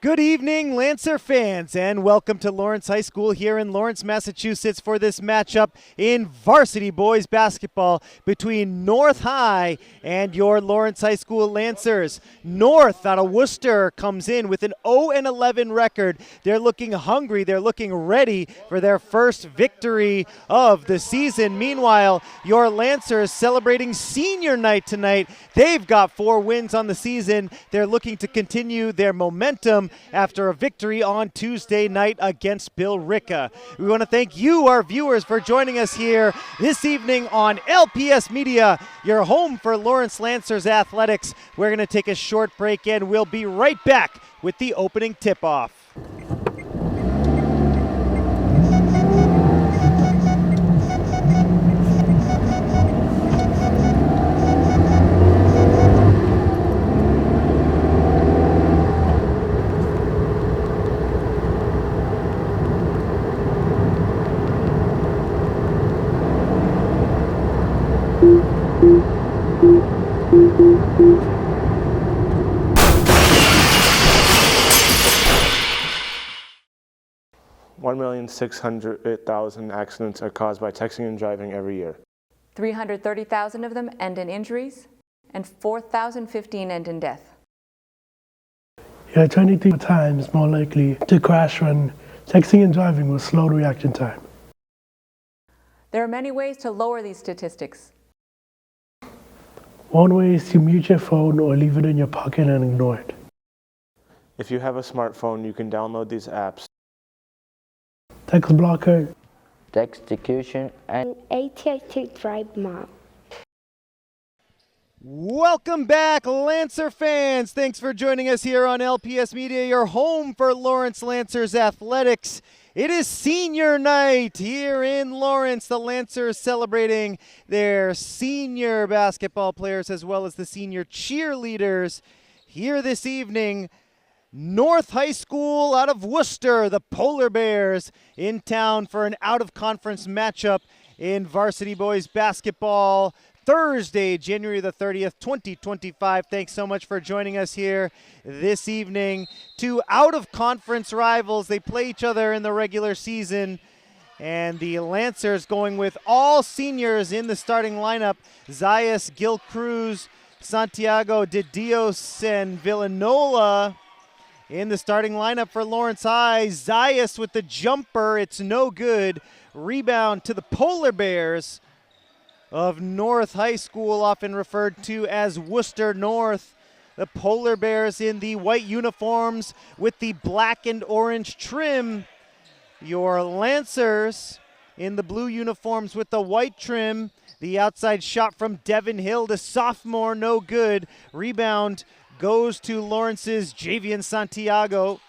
Good evening, Lancer fans, and welcome to Lawrence High School here in Lawrence, Massachusetts for this matchup in varsity boys basketball between North High and your Lawrence High School Lancers. North out of Worcester comes in with an 0-11 record. They're looking hungry. They're looking ready for their first victory of the season. Meanwhile, your Lancers celebrating senior night tonight. They've got 4 wins on the season. They're looking to continue their momentum after a victory on Tuesday night against Billerica. We want to thank you, our viewers, for joining us here this evening on LPS Media, your home for Lawrence Lancers athletics. We're going to take a short break and we'll be right back with the opening tip-off. $1,600,000 accidents are caused by texting and driving every year. 330,000 of them end in injuries, and 4,015 end in death. You're 23 times more likely to crash when texting and driving will slow the reaction time. There are many ways to lower these statistics. One way is to mute your phone or leave it in your pocket and ignore it. If you have a smartphone, you can download these apps. Text blocker, Texecution, and AT&T Drive Mom. Welcome back, Lancer fans. Thanks for joining us here on LPS Media, your home for Lawrence Lancers athletics. It is senior night here in Lawrence. The Lancers celebrating their senior basketball players as well as the senior cheerleaders here this evening. North High School out of Worcester, the Polar Bears, in town for an out-of-conference matchup in varsity boys basketball. Thursday, January the 30th, 2025. Thanks so much for joining us here this evening. Two out-of-conference rivals. They play each other in the regular season. And the Lancers going with all seniors in the starting lineup. Zayas, Gil Cruz, Santiago de Dios, and Villanola in the starting lineup for Lawrence High. Zayas with the jumper. It's no good. Rebound to the Polar Bears of North High School, often referred to as Worcester North. The Polar Bears in the white uniforms with the black and orange trim. Your Lancers in the blue uniforms with the white trim. The outside shot from Devin Hill, the sophomore, no good. Rebound goes to Lawrence's Javian Santiago.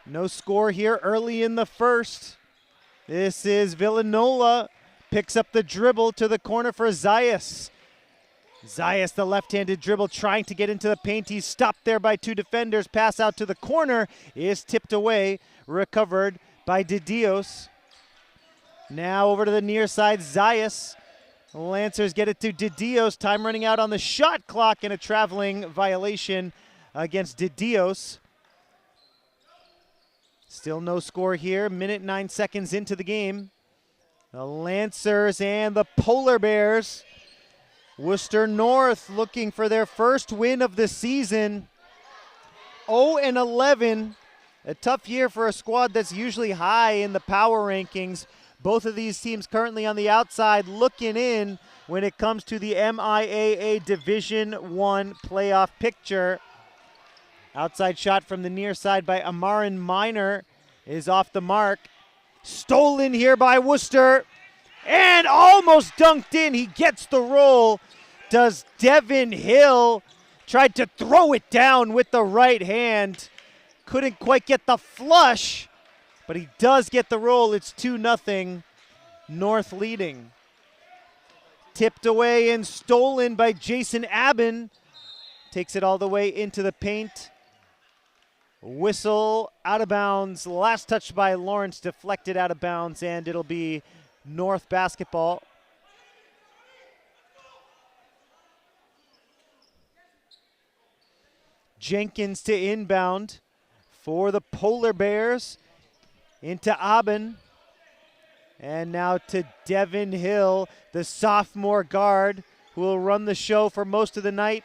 No score here early in the first. This is Villanola, picks up the dribble to the corner for Zayas. Zayas, the left-handed dribble, trying to get into the paint. He's stopped there by 2 defenders. Pass out to the corner is tipped away, recovered by De Dios. Now over to the near side, Zayas. Lancers get it to De Dios. Time running out on the shot clock and a traveling violation against De Dios. Still no score here. Minute 9 seconds into the game. The Lancers and the Polar Bears. Worcester North looking for their first win of the season. 0-11. A tough year for a squad that's usually high in the power rankings. Both of these teams currently on the outside looking in when it comes to the MIAA Division I playoff picture. Outside shot from the near side by Amaran Minor is off the mark. Stolen here by Worcester and almost dunked in. He gets the roll. Does Devin Hill. Tried to throw it down with the right hand. Couldn't quite get the flush, but he does get the roll. It's 2-0, North leading. Tipped away and stolen by Jason Abbin. Takes it all the way into the paint. Whistle out of bounds. Last touch by Lawrence, deflected out of bounds, and it'll be North basketball. Jenkins to inbound for the Polar Bears. Into Aben. And now to Devin Hill, the sophomore guard, who will run the show for most of the night.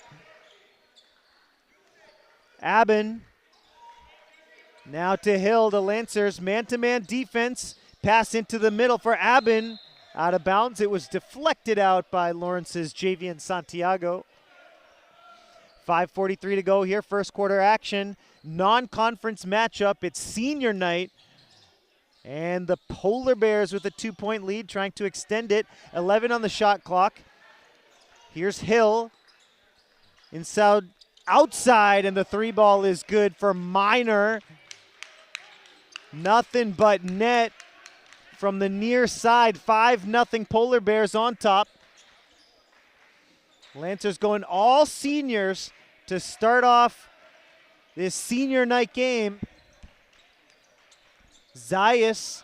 Aben. Now to Hill, the Lancers, man-to-man defense. Pass into the middle for Aben. Out of bounds. It was deflected out by Lawrence's Javian Santiago. 5:43 to go here, first quarter action. Non-conference matchup. It's senior night. And the Polar Bears with a 2-point lead, trying to extend it. 11 on the shot clock. Here's Hill. Inside, outside, and the three ball is good for Minor. Nothing but net from the near side. 5-0 Polar Bears on top. Lancers going all seniors to start off this senior night game. Zayas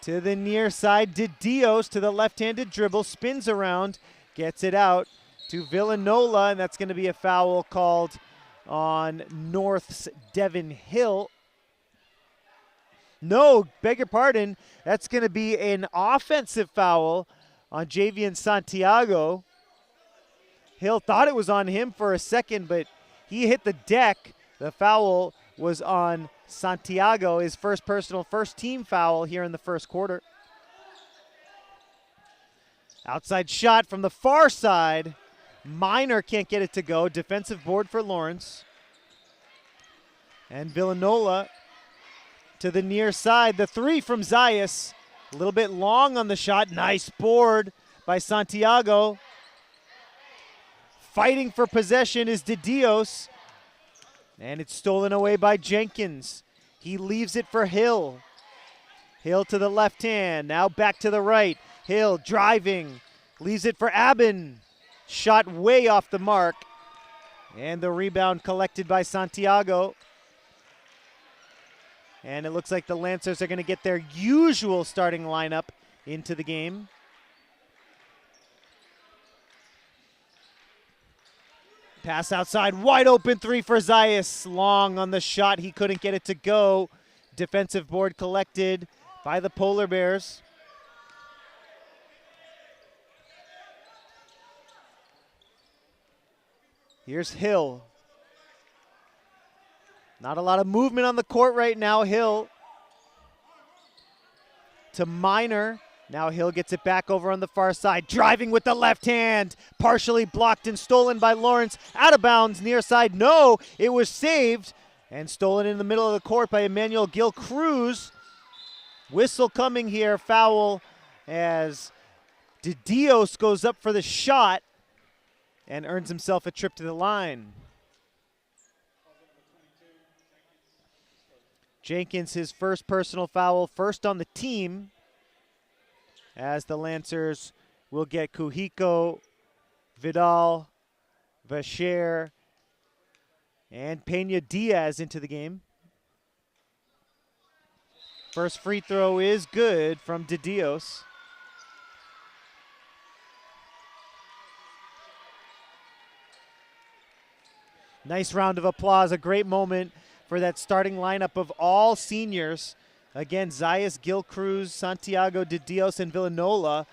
to the near side. Didios to the left-handed dribble. Spins around. Gets it out to Villanola. And that's going to be a foul called on North's Devin Hill. No, beg your pardon. That's going to be an offensive foul on Javian Santiago. Hill thought it was on him for a second, but he hit the deck. The foul was on Santiago, his first personal, first team foul here in the first quarter. Outside shot from the far side. Minor can't get it to go. Defensive board for Lawrence. And Villanola to the near side. The three from Zayas. A little bit long on the shot. Nice board by Santiago. Fighting for possession is Didios. And it's stolen away by Jenkins. He leaves it for Hill. Hill to the left hand. Now back to the right. Hill driving. Leaves it for Aben. Shot way off the mark. And the rebound collected by Santiago. And it looks like the Lancers are going to get their usual starting lineup into the game. Pass outside, wide open three for Zayas. Long on the shot, he couldn't get it to go. Defensive board collected by the Polar Bears. Here's Hill. Not a lot of movement on the court right now. Hill to Minor. Now Hill gets it back over on the far side. Driving with the left hand. Partially blocked and stolen by Lawrence. Out of bounds, near side. No, it was saved. And stolen in the middle of the court by Emmanuel Gil-Cruz. Whistle coming here. Foul as Didios goes up for the shot and earns himself a trip to the line. Jenkins, his first personal foul, first on the team, as the Lancers will get Kuhiko, Vidal, Vacher, and Pena Diaz into the game. First free throw is good from Didios. Nice round of applause, a great moment for that starting lineup of all seniors. Again, Zayas, Gil-Cruz, Santiago, Didios, and Villanola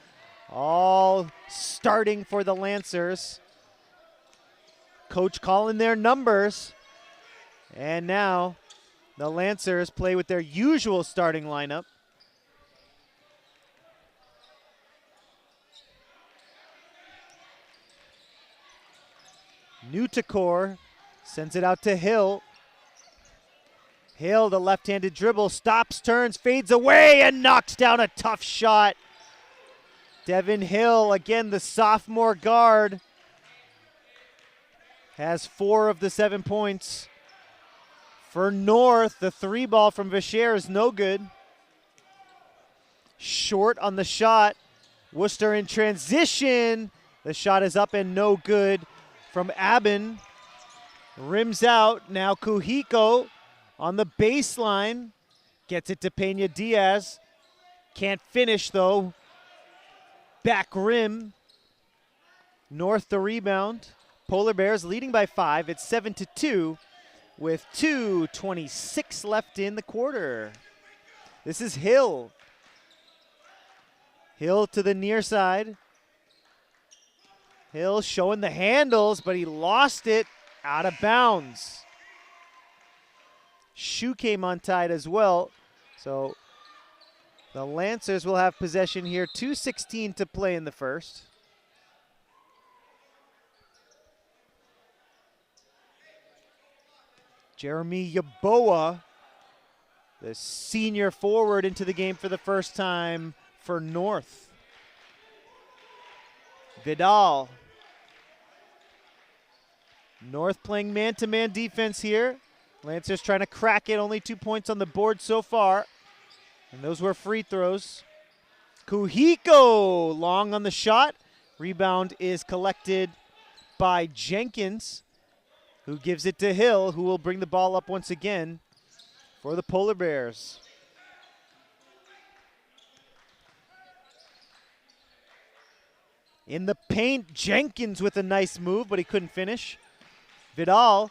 all starting for the Lancers. Coach calling their numbers. And now the Lancers play with their usual starting lineup. Nutakor sends it out to Hill. Hill, the left-handed dribble, stops, turns, fades away, and knocks down a tough shot. Devin Hill, again, the sophomore guard, has 4 of the 7 points. For North, the 3 ball from Vacher is no good. Short on the shot. Worcester in transition. The shot is up and no good from Aben. Rims out. Now Kuhiko on the baseline. Gets it to Pena Diaz. Can't finish though. Back rim. North the rebound. Polar Bears leading by 5. It's 7-2. with 2:26 left in the quarter. This is Hill. Hill to the near side. Hill showing the handles, but he lost it out of bounds. Shoe came untied as well. So the Lancers will have possession here. 2:16 to play in the first. Jeremy Yeboah, the senior forward, into the game for the first time for North. Vidal. North playing man-to-man defense here. Lancers trying to crack it. Only 2 points on the board so far. And those were free throws. Kuhiko long on the shot. Rebound is collected by Jenkins, who gives it to Hill, who will bring the ball up once again for the Polar Bears. In the paint, Jenkins with a nice move, but he couldn't finish. Vidal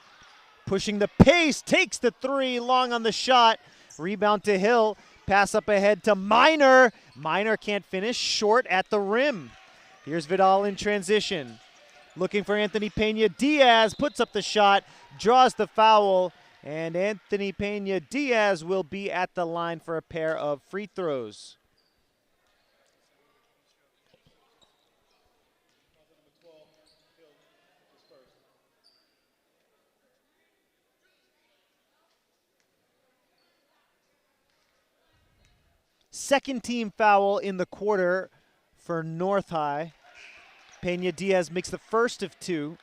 pushing the pace, takes the three, long on the shot. Rebound to Hill, pass up ahead to Minor. Minor can't finish, short at the rim. Here's Vidal in transition. Looking for Anthony Pena-Diaz, puts up the shot, draws the foul, and Anthony Pena-Diaz will be at the line for a pair of free throws. Second team foul in the quarter for North High. Pena-Diaz makes the first of two.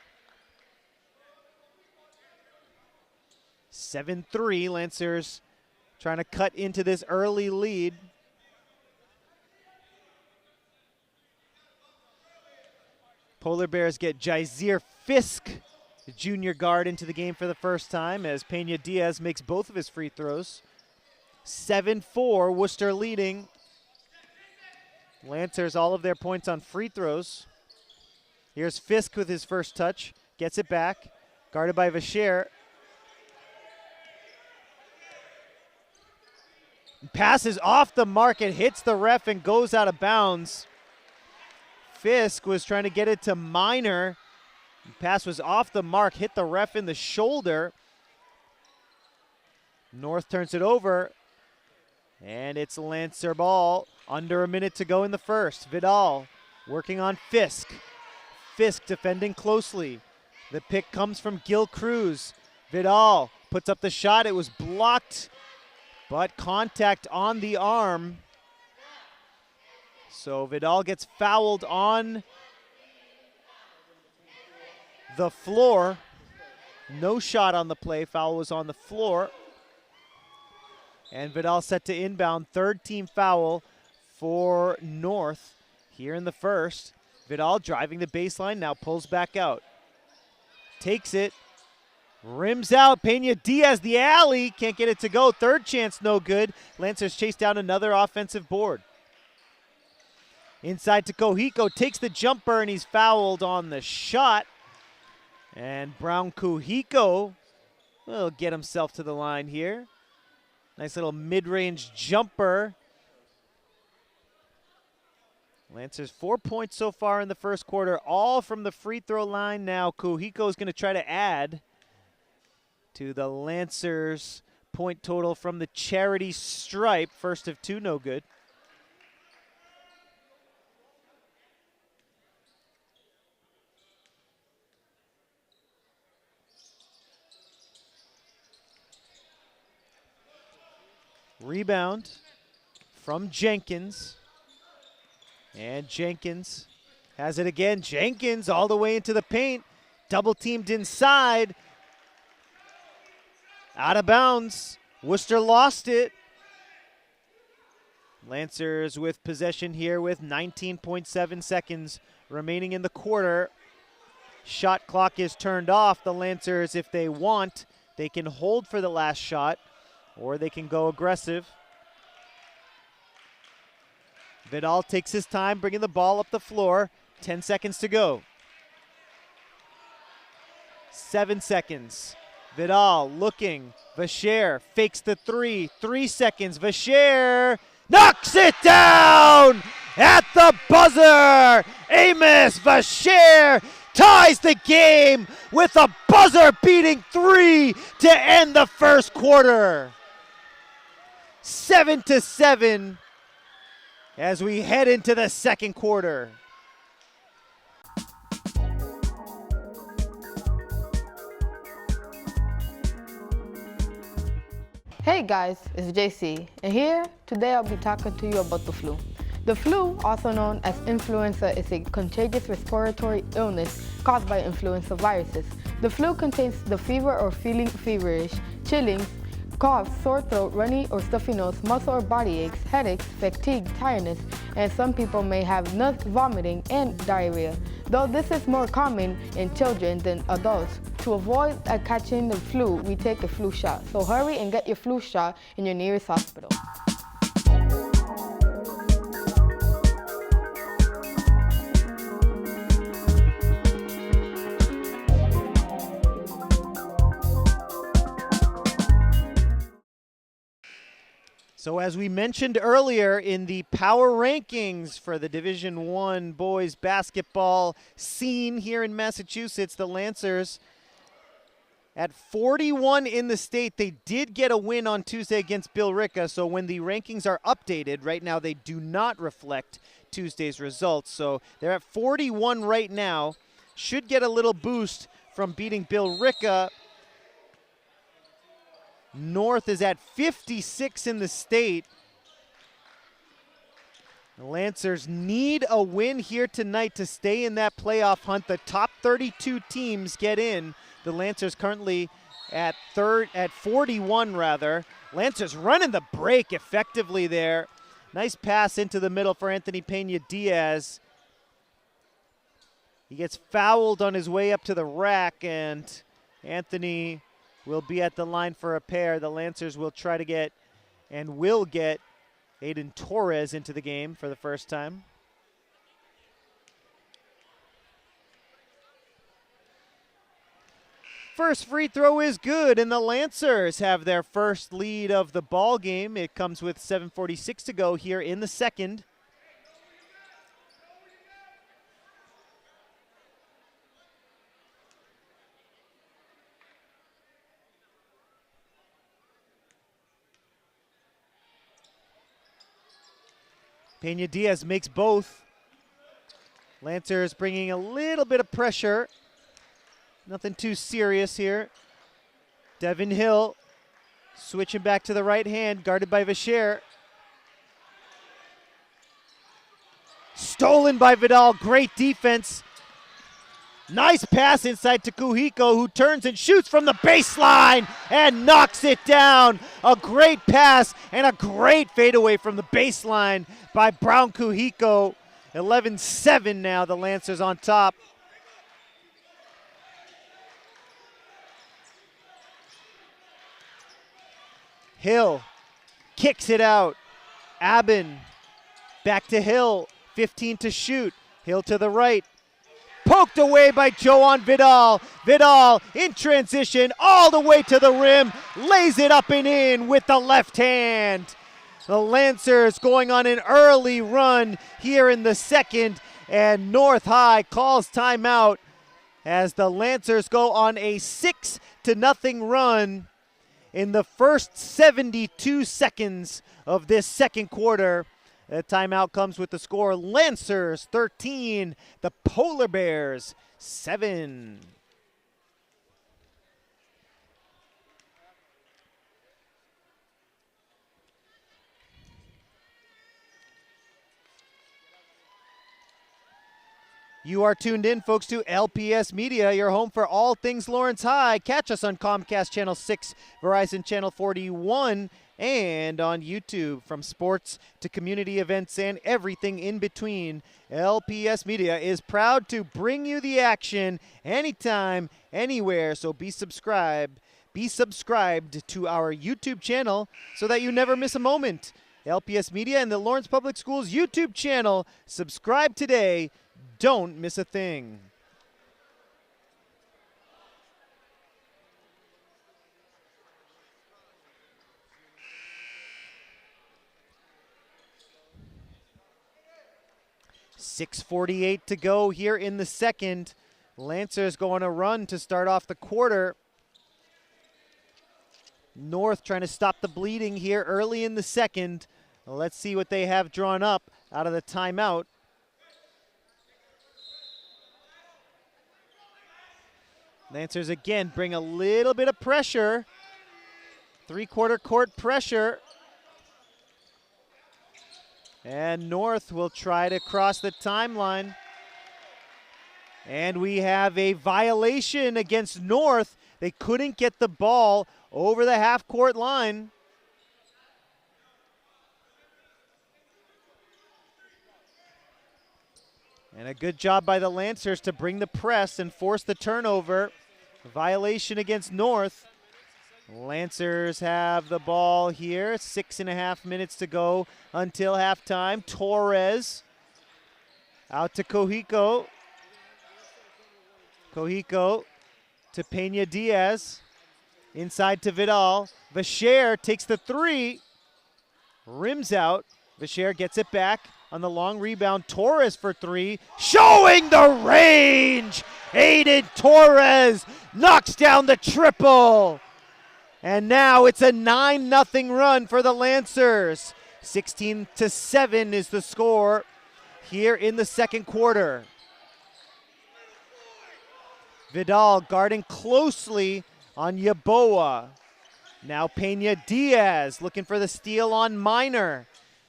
7-3, Lancers trying to cut into this early lead. Polar Bears get Jaizir Fisk, the junior guard, into the game for the first time as Pena-Diaz makes both of his free throws. 7-4, Worcester leading. Lancers all of their points on free throws. Here's Fisk with his first touch. Gets it back. Guarded by Vacher. Passes off the mark. It hits the ref and goes out of bounds. Fisk was trying to get it to Minor. Pass was off the mark. Hit the ref in the shoulder. North turns it over. And it's Lancer ball. Under a minute to go in the first. Vidal working on Fisk. Fisk defending closely. The pick comes from Gil Cruz. Vidal puts up the shot. It was blocked, but contact on the arm. So Vidal gets fouled on the floor. No shot on the play. Foul was on the floor. And Vidal set to inbound. Third team foul for North here in the first. Vidal driving the baseline, now pulls back out. Takes it, rims out. Pena-Diaz, the alley, can't get it to go. Third chance, no good. Lancers chase down another offensive board. Inside to Kuhiko, takes the jumper, and he's fouled on the shot. And Brown Kuhiko will get himself to the line here. Nice little mid-range jumper. Lancers 4 points so far in the first quarter, all from the free throw line. Now Kuhiko is going to try to add to the Lancers point total from the charity stripe. First of two, no good. Rebound from Jenkins. And Jenkins has it again. Jenkins all the way into the paint. Double teamed inside. Out of bounds. Worcester lost it. Lancers with possession here with 19.7 seconds remaining in the quarter. Shot clock is turned off. The Lancers, if they want, they can hold for the last shot, or they can go aggressive. Vidal takes his time, bringing the ball up the floor. 10 seconds to go. 7 seconds. Vidal looking. Vacher fakes the three. 3 seconds. Vacher knocks it down at the buzzer. Amos Vacher ties the game with a buzzer-beating three to end the first quarter. 7-7 as we head into the second quarter. Hey guys, it's JC, and here today I'll be talking to you about the flu. The flu, also known as influenza, is a contagious respiratory illness caused by influenza viruses. The flu contains the fever or feeling feverish, chilling, cough, sore throat, runny or stuffy nose, muscle or body aches, headaches, fatigue, tiredness, and some people may have nausea, vomiting, and diarrhea, though this is more common in children than adults. To avoid catching the flu, we take a flu shot. So hurry and get your flu shot in your nearest hospital. So as we mentioned earlier in the power rankings for the Division I boys basketball scene here in Massachusetts, the Lancers at 41 in the state. They did get a win on Tuesday against Billerica, so when the rankings are updated, right now they do not reflect Tuesday's results. So they're at 41 right now. Should get a little boost from beating Billerica. North is at 56 in the state. The Lancers need a win here tonight to stay in that playoff hunt. The top 32 teams get in. The Lancers currently at 41 rather. Lancers running the break effectively there. Nice pass into the middle for Anthony Pena-Diaz. He gets fouled on his way up to the rack, and Anthony will be at the line for a pair. The Lancers will try to get and will get Aiden Torres into the game for the first time. First free throw is good, and the Lancers have their first lead of the ball game. It comes with 7:46 to go here in the second. Pena-Diaz makes both. Lancers bringing a little bit of pressure. Nothing too serious here. Devin Hill switching back to the right hand, guarded by Vacher. Stolen by Vidal, great defense. Nice pass inside to Kuhiko, who turns and shoots from the baseline and knocks it down. A great pass and a great fadeaway from the baseline by Brown Kuhiko. 11-7 now, the Lancers on top. Hill kicks it out. Aben back to Hill, 15 to shoot. Hill to the right. Poked away by Joan Vidal. Vidal in transition all the way to the rim. Lays it up and in with the left hand. The Lancers going on an early run here in the second. And North High calls timeout as the Lancers go on a 6-0 run in the first 72 seconds of this second quarter. The timeout comes with the score: Lancers 13, the Polar Bears 7. You are tuned in, folks, to LPS Media, your home for all things Lawrence High. Catch us on Comcast Channel 6, Verizon Channel 41, and on YouTube. From sports to community events and everything in between, LPS Media is proud to bring you the action anytime, anywhere. So be subscribed to our YouTube channel so that you never miss a moment. LPS Media and the Lawrence Public Schools YouTube channel. Subscribe today. Don't miss a thing. 6:48 to go here in the second. Lancers go on a run to start off the quarter. North trying to stop the bleeding here early in the second. Let's see what they have drawn up out of the timeout. Lancers again bring a little bit of pressure. Three-quarter court pressure. And North will try to cross the timeline. And we have a violation against North. They couldn't get the ball over the half-court line. And a good job by the Lancers to bring the press and force the turnover. Violation against North. Lancers have the ball here. 6.5 minutes to go until halftime. Torres out to Cohico. Cohico to Pena Diaz. Inside to Vidal. Vacher takes the three. Rims out. Vacher gets it back on the long rebound. Torres for three. Showing the range. Aiden Torres knocks down the triple. And now it's a 9-0 run for the Lancers. 16-7 is the score here in the second quarter. Vidal guarding closely on Yaboa. Now Pena Diaz looking for the steal on Minor.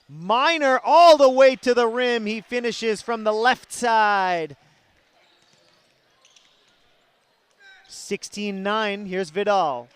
Minor all the way to the rim. He finishes from the left side. 16-9, here's Vidal.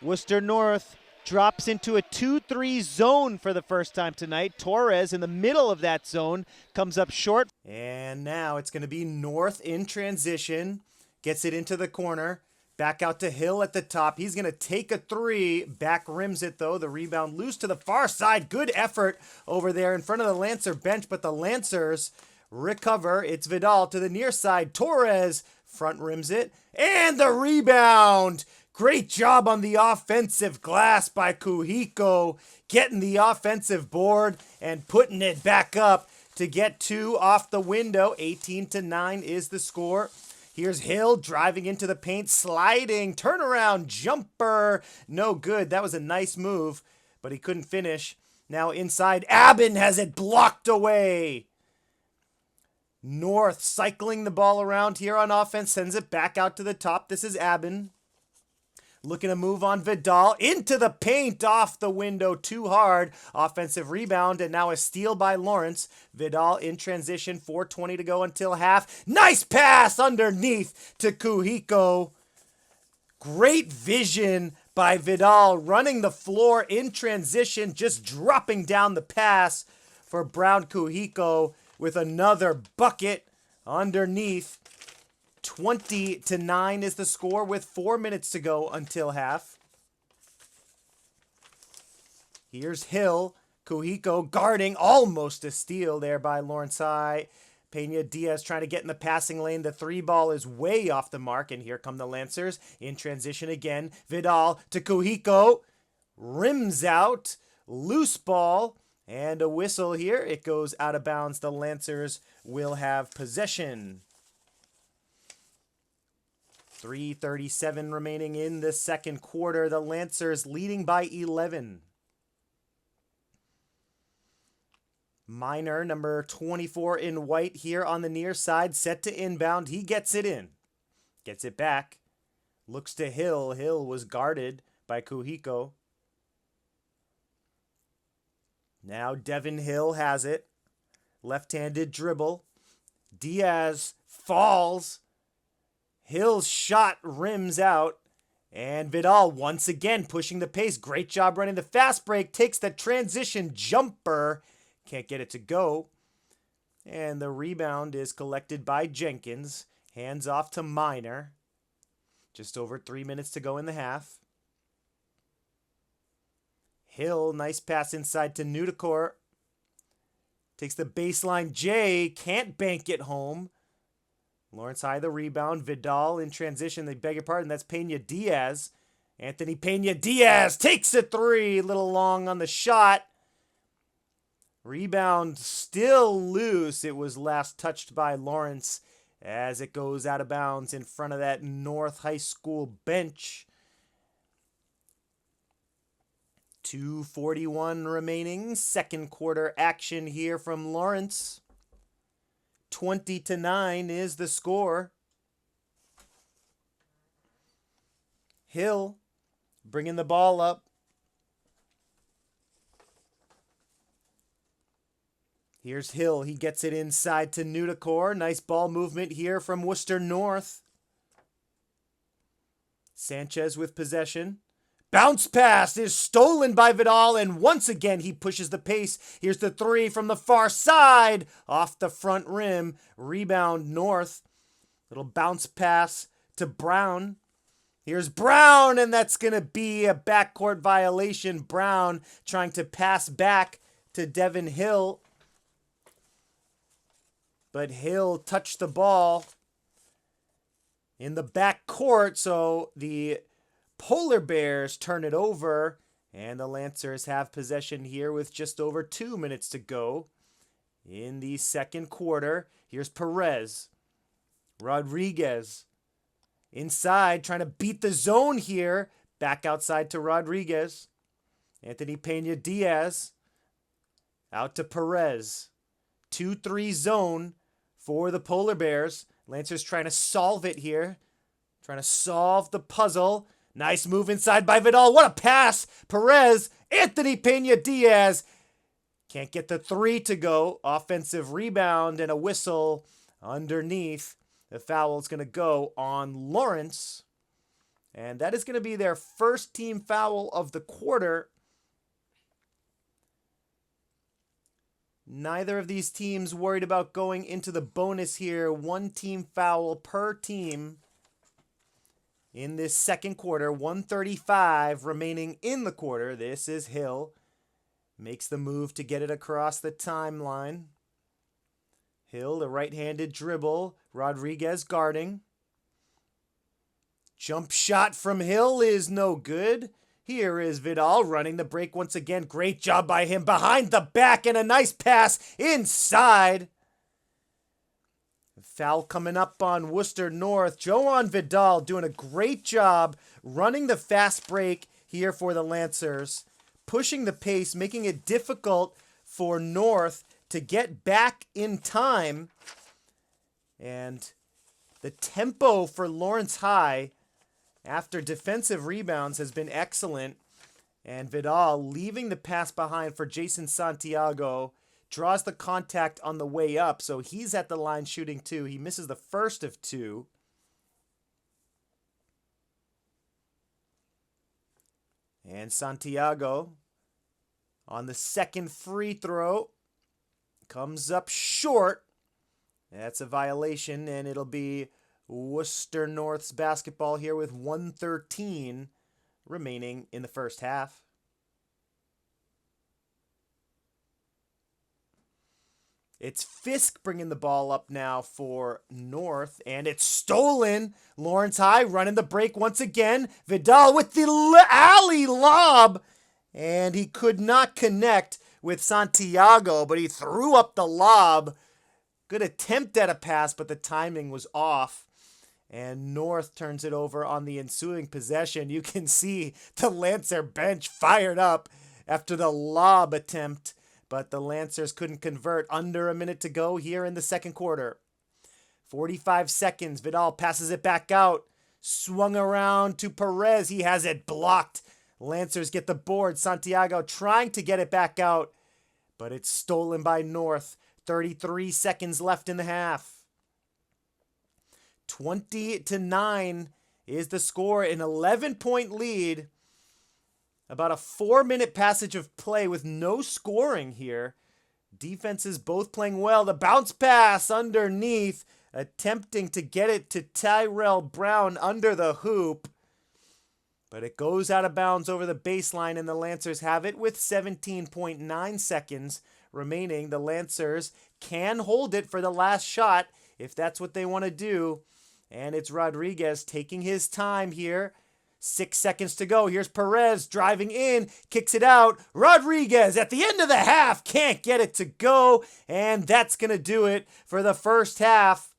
Worcester North drops into a 2-3 zone for the first time tonight. Torres in the middle of that zone comes up short. And now it's going to be North in transition. Gets it into the corner. Back out to Hill at the top. He's going to take a three. Back rims it, though. The rebound loose to the far side. Good effort over there in front of the Lancer bench, but the Lancers recover. It's Vidal to the near side. Torres front rims it. And the rebound. Great job on the offensive glass by Cohico. Getting the offensive board and putting it back up to get two off the window. 18-9 is the score. Here's Hill driving into the paint, sliding, turnaround, jumper. No good. That was a nice move, but he couldn't finish. Now inside, Aben has it blocked away. North cycling the ball around here on offense, sends it back out to the top. This is Aben. Looking to move on Vidal into the paint, off the window, too hard. Offensive rebound, and now a steal by Lawrence. Vidal in transition, 4:20 to go until half. Nice pass underneath to Cohico. Great vision by Vidal, running the floor in transition, just dropping down the pass for Brown Cohico with another bucket underneath. 20-9 is the score with 4 minutes to go until half. Here's Hill. Cohico guarding, almost a steal there by Lawrence High. Pena Diaz trying to get in the passing lane. The three ball is way off the mark, and here come the Lancers in transition again. Vidal to Cohico. Rims out. Loose ball. And a whistle here. It goes out of bounds. The Lancers will have possession. 3:37 remaining in the second quarter. The Lancers leading by 11. Minor, number 24 in white here on the near side, set to inbound. He gets it in. Gets it back. Looks to Hill. Hill was guarded by Cohico. Now Devin Hill has it. Left-handed dribble. Diaz falls. Hill's shot rims out. And Vidal once again pushing the pace. Great job running the fast break. Takes the transition jumper. Can't get it to go. And the rebound is collected by Jenkins. Hands off to Minor. Just over 3 minutes to go in the half. Hill, nice pass inside to Nudicor. Takes the baseline J. Can't bank it home. Lawrence High the rebound. Vidal in transition. They beg your pardon. That's Pena Diaz. Anthony Pena Diaz takes a three. A little long on the shot. Rebound still loose. It was last touched by Lawrence as it goes out of bounds in front of that North High School bench. 2:41 remaining. Second quarter action here from Lawrence. 20-9 is the score. Hill bringing the ball up. Here's Hill. He gets it inside to Nudicor. Nice ball movement here from Worcester North. Sanchez with possession. Bounce pass is stolen by Vidal, and once again he pushes the pace. Here's the three from the far side. Off the front rim. Rebound North. Little bounce pass to Brown. Here's Brown, and that's going to be a backcourt violation. Brown trying to pass back to Devin Hill. But Hill touched the ball in the backcourt, so the Polar Bears turn it over, and the Lancers have possession here with just over 2 minutes to go in the second quarter. Here's Perez. Rodriguez inside, trying to beat the zone here. Back outside to Rodriguez. Anthony Pena Diaz. Out to Perez. 2-3 zone for the Polar Bears. Lancers trying to solve it here. Trying to solve the puzzle. Nice move inside by Vidal. What a pass. Perez. Anthony Pena Diaz. Can't get the three to go. Offensive rebound and a whistle underneath. The foul is going to go on Lawrence. And that is going to be their first team foul of the quarter. Neither of these teams worried about going into the bonus here. One team foul per team in this second quarter. 1:35 remaining in the quarter. This is Hill. Makes the move to get it across the timeline. Hill, the right-handed dribble. Rodriguez guarding. Jump shot from Hill is no good. Here is Vidal running the break once again. Great job by him behind the back and a nice pass inside. Foul coming up on Worcester North. Joan Vidal doing a great job running the fast break here for the Lancers. Pushing the pace, making it difficult for North to get back in time. And the tempo for Lawrence High after defensive rebounds has been excellent. And Vidal leaving the pass behind for Jason Santiago. Draws the contact on the way up, so he's at the line shooting two. He misses the first of two. And Santiago on the second free throw comes up short. That's a violation, and it'll be Worcester North's basketball here with 1:13 remaining in the first half. It's Fisk bringing the ball up now for North, and it's stolen. Lawrence High running the break once again. Vidal with the alley lob, and he could not connect with Santiago, but he threw up the lob. Good attempt at a pass, but the timing was off. And North turns it over on the ensuing possession. You can see the Lancer bench fired up after the lob attempt, but the Lancers couldn't convert. Under a minute to go here in the second quarter. 45 seconds. Vidal passes it back out. Swung around to Perez. He has it blocked. Lancers get the board. Santiago trying to get it back out, but it's stolen by North. 33 seconds left in the half. 20-9 is the score. An 11-point lead. About a 4-minute passage of play with no scoring here. Defenses both playing well. The bounce pass underneath. Attempting to get it to Tyrell Brown under the hoop. But it goes out of bounds over the baseline, and the Lancers have it with 17.9 seconds remaining. The Lancers can hold it for the last shot if that's what they want to do. And it's Rodriguez taking his time here. 6 seconds to go. Here's Perez driving in, kicks it out. Rodriguez at the end of the half can't get it to go, and that's going to do it for the first half.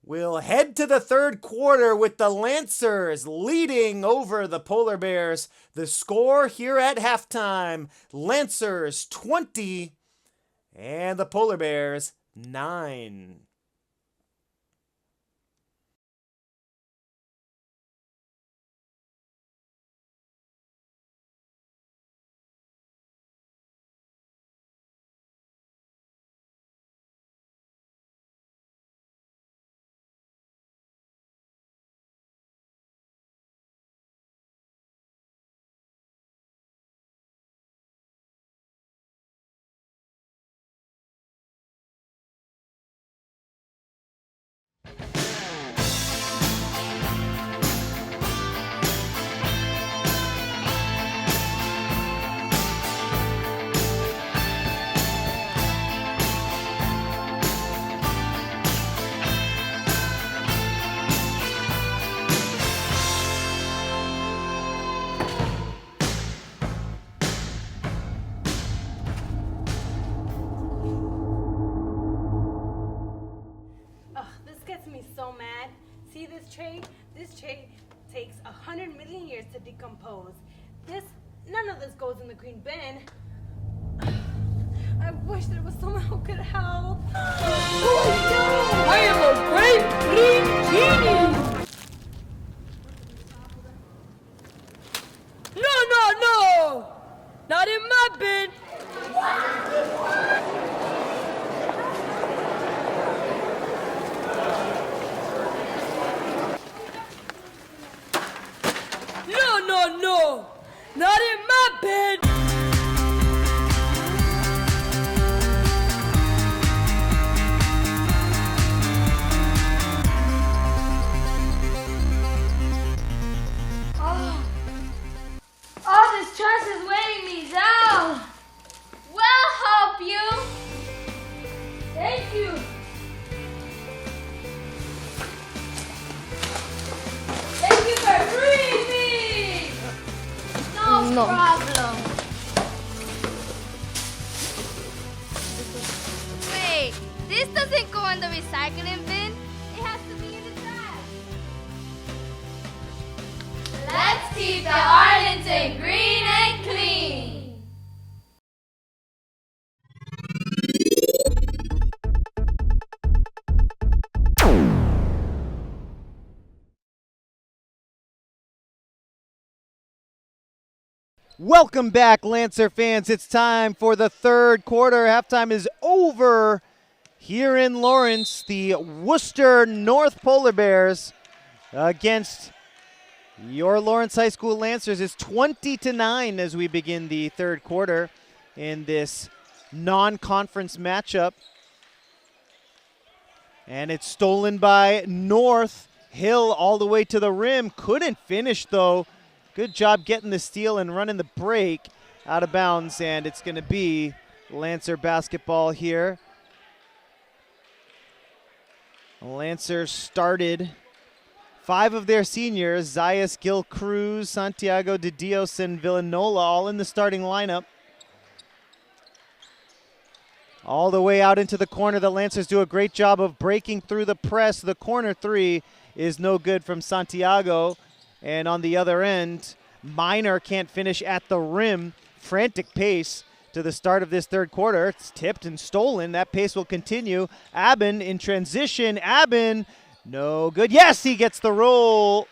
We'll head to the third quarter with the Lancers leading over the Polar Bears. The score here at halftime, Lancers 20 and the Polar Bears 9. So mad. See this tray? This tray takes 100 million years to decompose. None of this goes in the green bin. I wish there was someone who could help. I am a great green genie! No! Not in my bin! No! Not in my bed! All this trash is weighing me down! We'll help you! Thank you! Thank you for freeing me! No problem. Wait, this doesn't go in the recycling bin. It has to be in the trash. Let's keep the Arlington green and clean. Welcome back, Lancer fans. It's time for the third quarter. Halftime is over here in Lawrence. The Worcester North Polar Bears against your Lawrence High School Lancers is 20-9 as we begin the third quarter in this non-conference matchup. And it's stolen by North. Hill all the way to the rim. Couldn't finish, though. Good job getting the steal and running the break out of bounds, and it's going to be Lancer basketball here. Lancer started 5 of their seniors, Zayas, Gil Cruz, Santiago de Dios, and Villanola, all in the starting lineup. All the way out into the corner, the Lancers do a great job of breaking through the press. The corner 3 is no good from Santiago. And on the other end, Minor can't finish at the rim. Frantic pace to the start of this third quarter. It's tipped and stolen. That pace will continue. Aben in transition. Aben, no good. Yes, he gets the roll.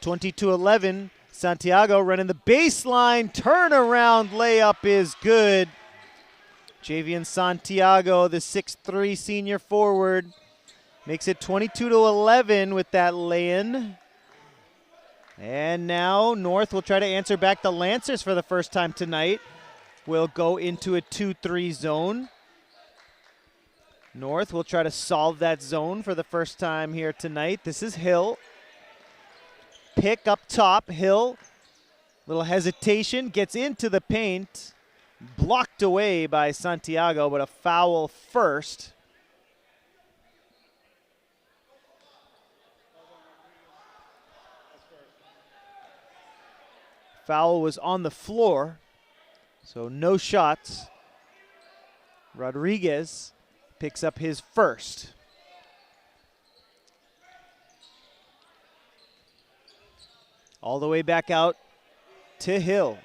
(22-11). Santiago running the baseline. Turnaround layup is good. Javian Santiago, the 6'3" senior forward, makes it 22-11 with that lay-in. And now North will try to answer back the Lancers for the first time tonight. Will go into a 2-3 zone. North will try to solve that zone for the first time here tonight. This is Hill. Pick up top, Hill. Little hesitation, gets into the paint. Blocked away by Santiago, but a foul first. Foul was on the floor, so no shots. Rodriguez picks up his first. All the way back out to Hill.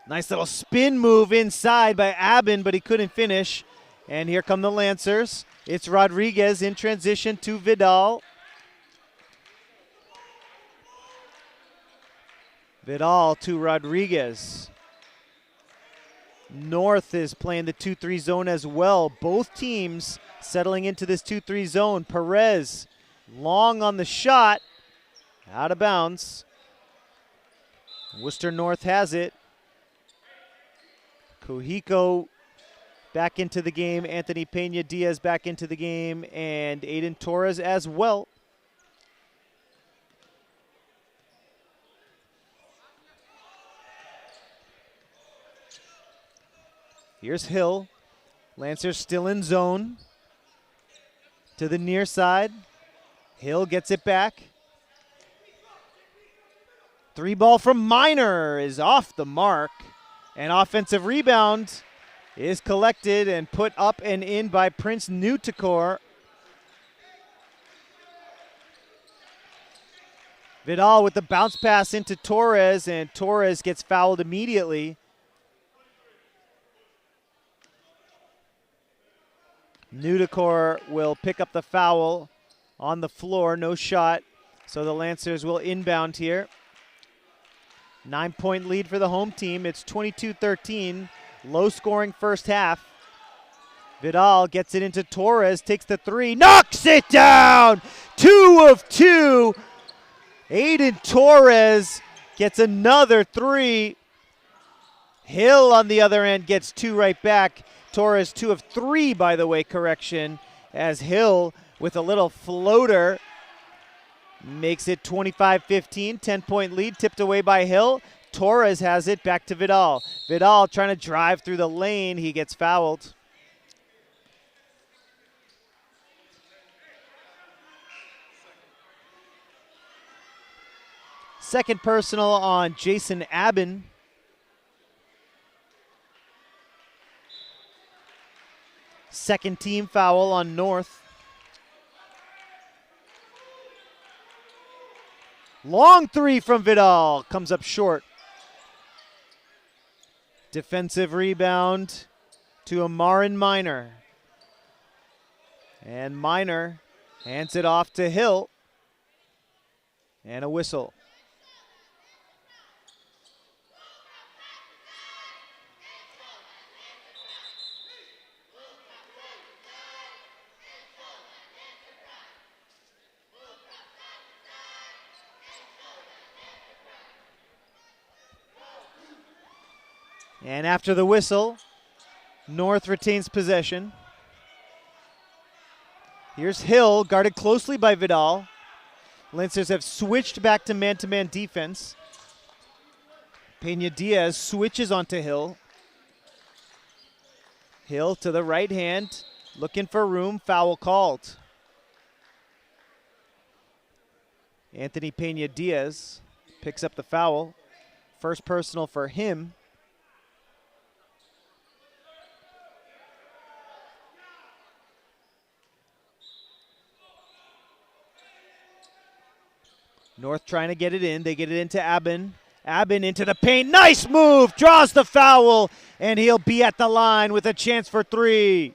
Nice little spin move inside by Abin, but he couldn't finish. And here come the Lancers. It's Rodriguez in transition to Vidal. Vidal to Rodriguez. North is playing the 2-3 zone as well. Both teams settling into this 2-3 zone. Perez long on the shot. Out of bounds. Worcester North has it. Cohico back into the game. Anthony Pena-Diaz back into the game. And Aiden Torres as well. Here's Hill. Lancers still in zone. To the near side. Hill gets it back. 3-ball from Minor is off the mark. An offensive rebound is collected and put up and in by Prince Nutakor. Vidal with the bounce pass into Torres, and Torres gets fouled immediately. Nutakor will pick up the foul on the floor, no shot. So the Lancers will inbound here. 9-point lead for the home team. It's 22-13. Low scoring first half. Vidal gets it into Torres, takes the three, knocks it down! 2 of 2. Aiden Torres gets another three. Hill on the other end gets 2 right back. Torres 2 of 3, by the way, correction, as Hill with a little floater makes it 25-15, 10-point lead, tipped away by Hill. Torres has it, back to Vidal. Vidal trying to drive through the lane. He gets fouled. Second personal on Jason Abin. Second team foul on North. Long three from Vidal, comes up short. Defensive rebound to Amarin Minor. And Minor hands it off to Hill. And a whistle. And after the whistle, North retains possession. Here's Hill, guarded closely by Vidal. Lancers have switched back to man-to-man defense. Pena-Diaz switches onto Hill. Hill to the right hand, looking for room, foul called. Anthony Pena-Diaz picks up the foul. First personal for him. North trying to get it in. They get it into Abin. Abin into the paint. Nice move. Draws the foul. And he'll be at the line with a chance for 3.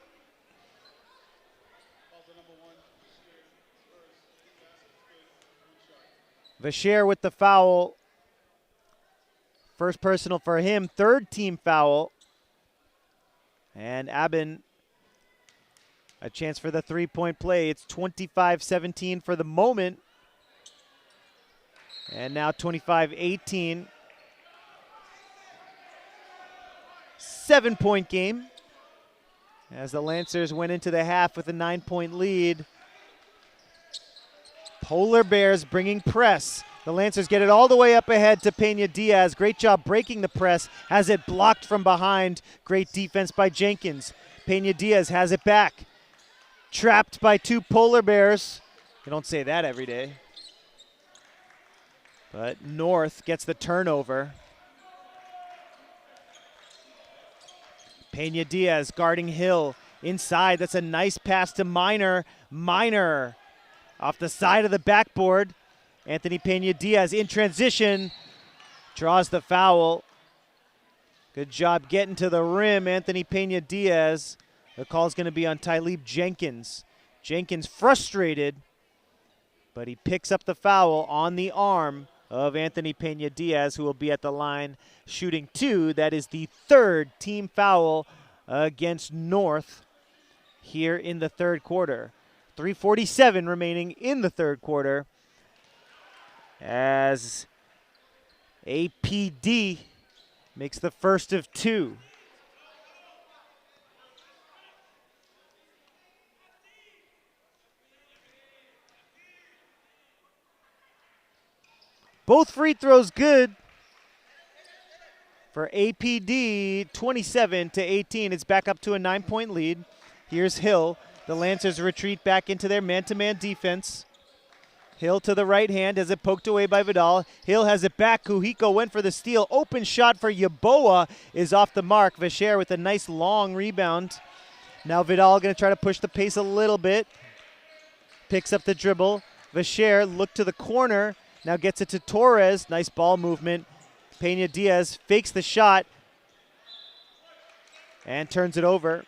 Vasher with the foul. First personal for him. Third team foul. And Abin, a chance for the 3-point play. It's 25-17 for the moment. And now 25-18. 7-point game as the Lancers went into the half with a 9-point lead. Polar Bears bringing press. The Lancers get it all the way up ahead to Pena-Diaz. Great job breaking the press. Has it blocked from behind. Great defense by Jenkins. Pena-Diaz has it back. Trapped by 2 Polar Bears. You don't say that every day. But North gets the turnover. Pena Diaz guarding Hill inside. That's a nice pass to Minor. Minor off the side of the backboard. Anthony Pena Diaz in transition. Draws the foul. Good job getting to the rim, Anthony Pena Diaz. The call's going to be on Talib Jenkins. Jenkins frustrated, but he picks up the foul on the arm of Anthony Pena Diaz, who will be at the line shooting 2. That is the 3rd team foul against North here in the 3rd quarter. 3:47 remaining in the 3rd quarter as APD makes the first of 2. Both free throws good for APD, 27-18. It's back up to a 9-point lead. Here's Hill. The Lancers retreat back into their man-to-man defense. Hill to the right hand, has it poked away by Vidal. Hill has it back. Kuhiko went for the steal. Open shot for Yaboa is off the mark. Vacher with a nice long rebound. Now Vidal going to try to push the pace a little bit. Picks up the dribble. Vacher look to the corner. Now gets it to Torres. Nice ball movement. Pena Diaz fakes the shot and turns it over.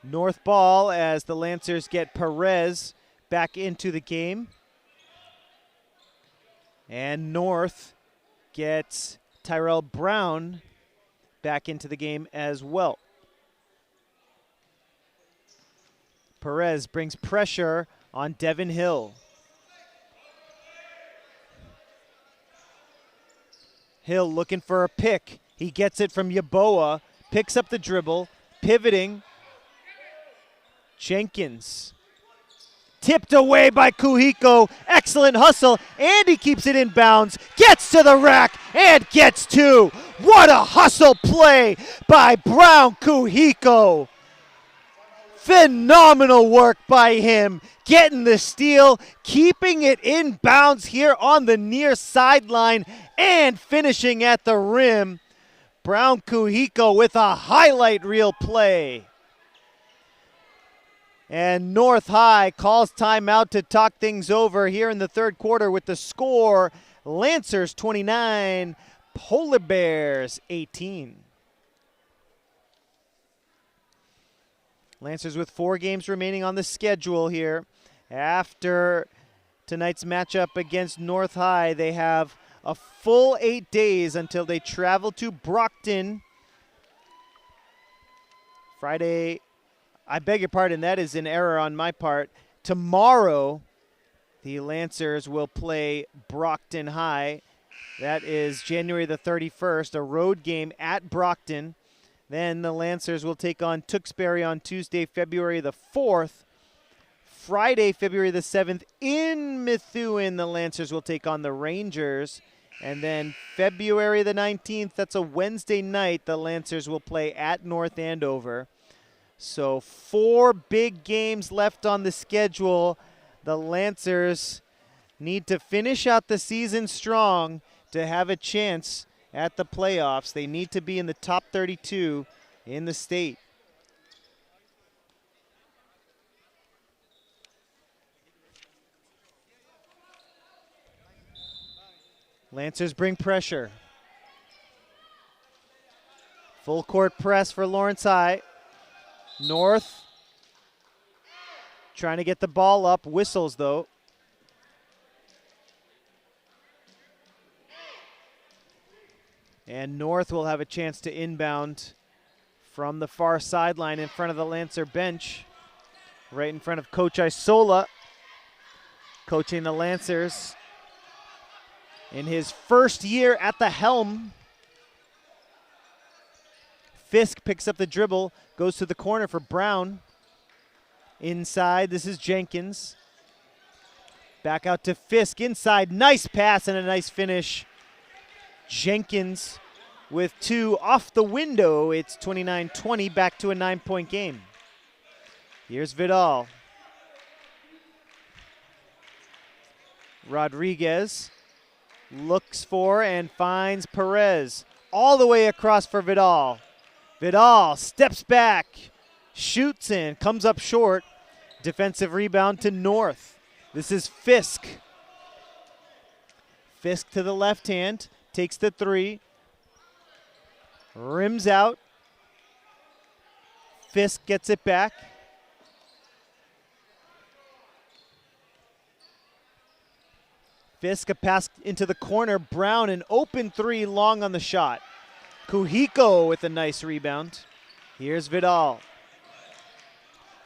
North ball as the Lancers get Perez back into the game. And North gets Tyrell Brown back into the game as well. Perez brings pressure on Devin Hill. Hill looking for a pick. He gets it from Yaboa, picks up the dribble, pivoting. Jenkins. Tipped away by Kuhiko. Excellent hustle, and he keeps it in bounds. Gets to the rack and gets 2. What a hustle play by Brown Kuhiko. Phenomenal work by him. Getting the steal, keeping it in bounds here on the near sideline, and finishing at the rim. Brown Kuhiko with a highlight reel play. And North High calls timeout to talk things over here in the 3rd quarter with the score, Lancers 29, Polar Bears 18. Lancers with 4 games remaining on the schedule here. After tonight's matchup against North High, they have a full 8 days until they travel to Brockton. Friday, I beg your pardon, that is an error on my part. Tomorrow, the Lancers will play Brockton High. That is January the 31st, a road game at Brockton. Then the Lancers will take on Tewksbury on Tuesday, February the 4th. Friday, February the 7th, in Methuen, the Lancers will take on the Rangers. And then February the 19th, that's a Wednesday night, the Lancers will play at North Andover. So 4 big games left on the schedule. The Lancers need to finish out the season strong to have a chance at the playoffs. They need to be in the top 32 in the state. Lancers bring pressure. Full court press for Lawrence High. North trying to get the ball up, whistles though. And North will have a chance to inbound from the far sideline in front of the Lancer bench, right in front of Coach Isola, coaching the Lancers in his first year at the helm. Fisk picks up the dribble, goes to the corner for Brown. Inside, this is Jenkins. Back out to Fisk inside, nice pass and a nice finish. Jenkins with 2 off the window. It's 29-20, back to a 9-point game. Here's Vidal. Rodriguez looks for and finds Perez. All the way across for Vidal. Vidal steps back, shoots in, comes up short. Defensive rebound to North. This is Fisk. Fisk to the left hand, takes the 3. Rims out. Fisk gets it back. Fisk a pass into the corner. Brown an open 3 long on the shot. Kuhiko with a nice rebound. Here's Vidal.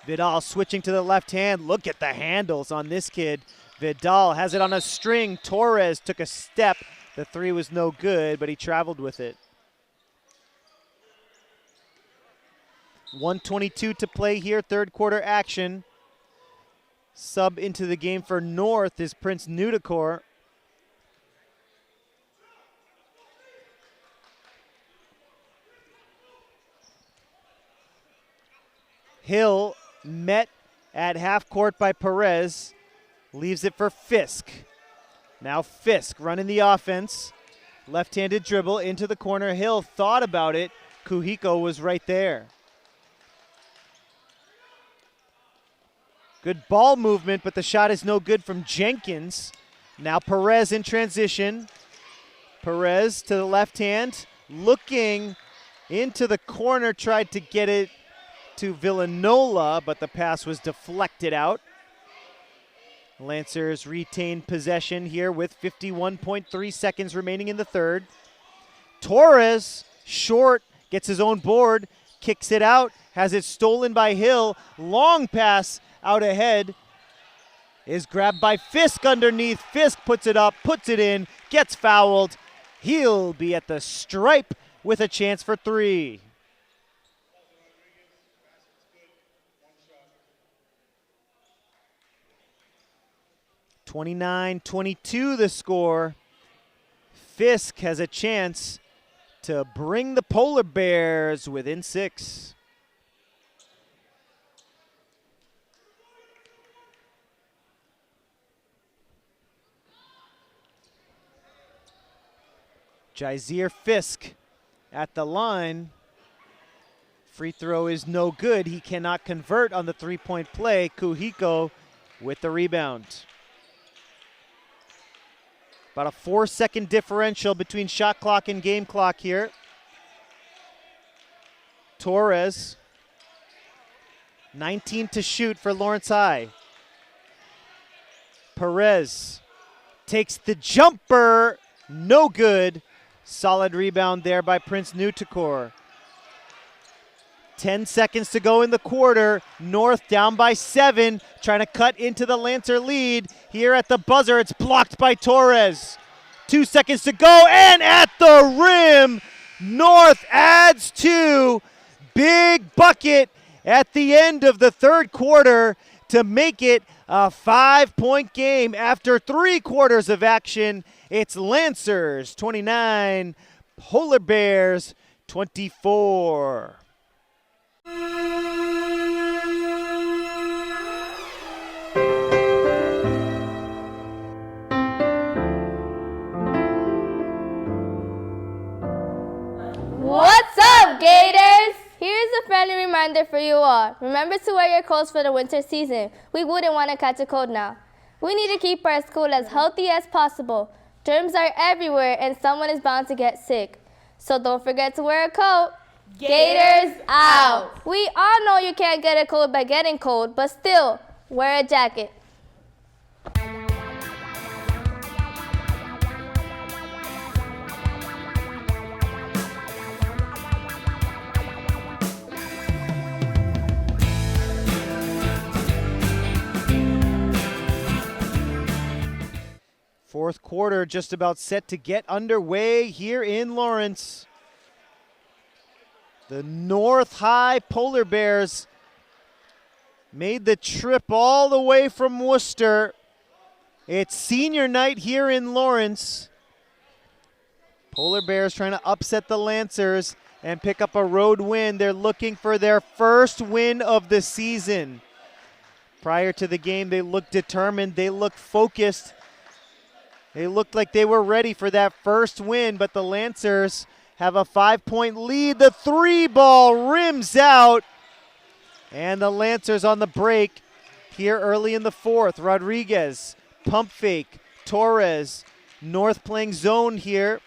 Vidal switching to the left hand. Look at the handles on this kid. Vidal has it on a string. Torres took a step. The 3 was no good, but he traveled with it. 1:22 to play here, third quarter action. Sub into the game for North is Prince Nudicor. Hill met at half court by Perez. Leaves it for Fisk. Now Fisk running the offense. Left-handed dribble into the corner. Hill thought about it. Kuhiko was right there. Good ball movement, but the shot is no good from Jenkins. Now Perez in transition. Perez to the left hand. Looking into the corner, tried to get it to Villanola, but the pass was deflected out. Lancers retain possession here with 51.3 seconds remaining in the third. Torres, short, gets his own board, kicks it out, has it stolen by Hill. Long pass out ahead is grabbed by Fisk underneath. Fisk puts it up, puts it in, gets fouled. He'll be at the stripe with a chance for 3. (29-22) the score. Fisk has a chance to bring the Polar Bears within 6. Jazier Fisk at the line. Free throw is no good. He cannot convert on the 3-point play. Kuhiko with the rebound. About a 4-second differential between shot clock and game clock here. Torres, 19 to shoot for Lawrence High. Perez takes the jumper, no good. Solid rebound there by Prince Nudicor. 10 seconds to go in the quarter. North down by 7, trying to cut into the Lancer lead. Here at the buzzer, it's blocked by Torres. 2 seconds to go, and at the rim, North adds 2. Big bucket at the end of the third quarter to make it a 5-point game after 3 quarters of action. It's Lancers 29, Polar Bears 24. What's up, Gators? Here's a friendly reminder for you all. Remember to wear your coats for the winter season. We wouldn't want to catch a cold now. We need to keep our school as healthy as possible. Germs are everywhere and someone is bound to get sick. So don't forget to wear a coat. Gators out! We all know you can't get a cold by getting cold, but still, wear a jacket. Fourth quarter just about set to get underway here in Lawrence. The North High Polar Bears made the trip all the way from Worcester. It's senior night here in Lawrence. Polar Bears trying to upset the Lancers and pick up a road win. They're looking for their first win of the season. Prior to the game, they looked determined. They looked focused. They looked like they were ready for that first win, but the Lancers have a 5-point lead. The 3-ball rims out, and the Lancers on the break here early in the fourth. Rodriguez, pump fake, Torres, North playing zone here.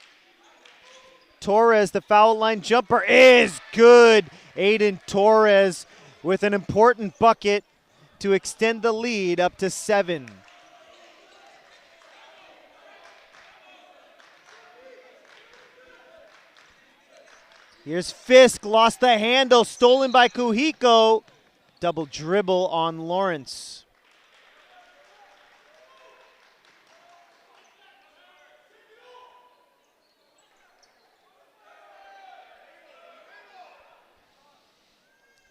Torres, the foul line jumper is good. Aiden Torres with an important bucket to extend the lead up to 7. Here's Fisk, lost the handle, stolen by Kuhiko. Double dribble on Lawrence.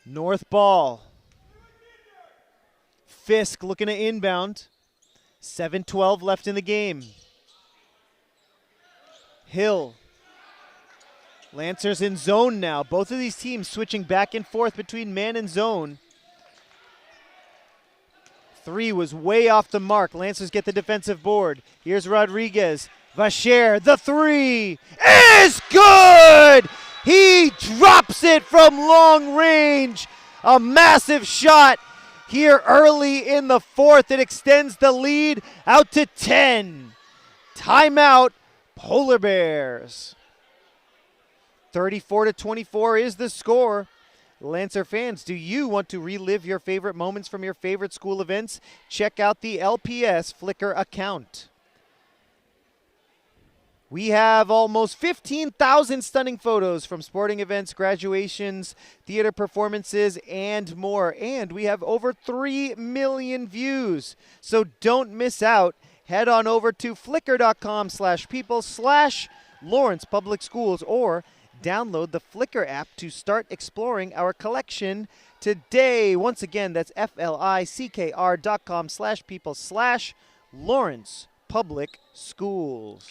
North ball. Fisk looking to inbound. 7:12 left in the game. Hill. Lancers in zone now. Both of these teams switching back and forth between man and zone. 3 was way off the mark. Lancers get the defensive board. Here's Rodriguez. Vacher, the 3 is good! He drops it from long range. A massive shot here early in the fourth. It extends the lead out to 10. Timeout, Polar Bears. 34-24 is the score. Lancer fans, do you want to relive your favorite moments from your favorite school events? Check out the LPS Flickr account. We have almost 15,000 stunning photos from sporting events, graduations, theater performances, and more. And we have over 3 million views. So don't miss out. Head on over to flickr.com/people/Lawrence Public Schools or download the Flickr app to start exploring our collection today. Once again, that's flickr.com/people/Lawrence Public Schools.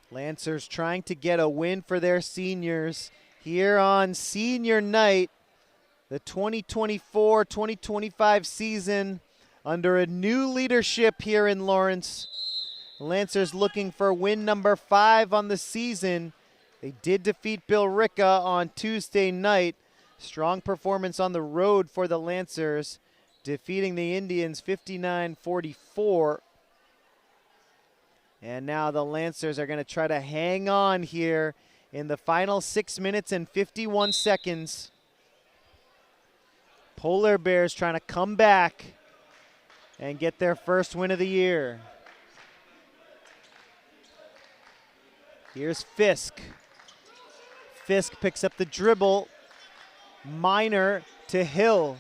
Lancers trying to get a win for their seniors here on senior night, the 2024-2025 season under a new leadership here in Lawrence. Lancers looking for win number 5 on the season. They did defeat Billerica on Tuesday night. Strong performance on the road for the Lancers, defeating the Indians 59-44. And now the Lancers are going to try to hang on here in the final 6 minutes and 51 seconds. Polar Bears trying to come back and get their first win of the year. Here's Fisk. Fisk picks up the dribble. Minor to Hill.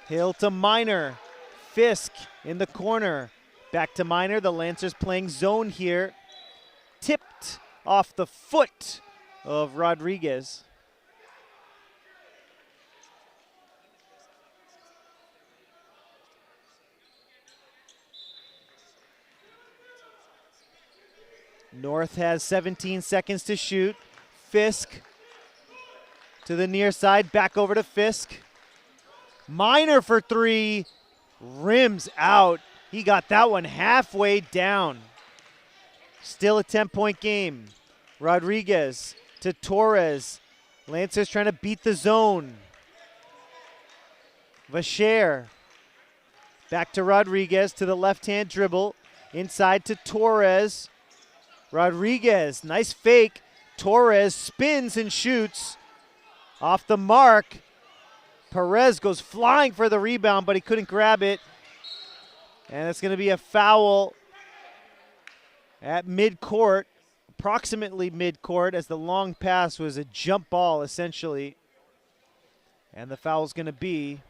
Hill to Minor. Fisk in the corner. Back to Minor. The Lancers playing zone here. Tipped off the foot of Rodriguez. North has 17 seconds to shoot. Fisk to the near side. Back over to Fisk. Minor for 3. Rims out. He got that one halfway down. Still a 10-point game. Rodriguez to Torres. Lancers trying to beat the zone. Vacher. Back to Rodriguez to the left-hand dribble. Inside to Torres. Rodriguez, nice fake. Torres spins and shoots. Off the mark. Perez goes flying for the rebound, but he couldn't grab it. And it's going to be a foul at midcourt, approximately midcourt, as the long pass was a jump ball, essentially. And the foul is going to be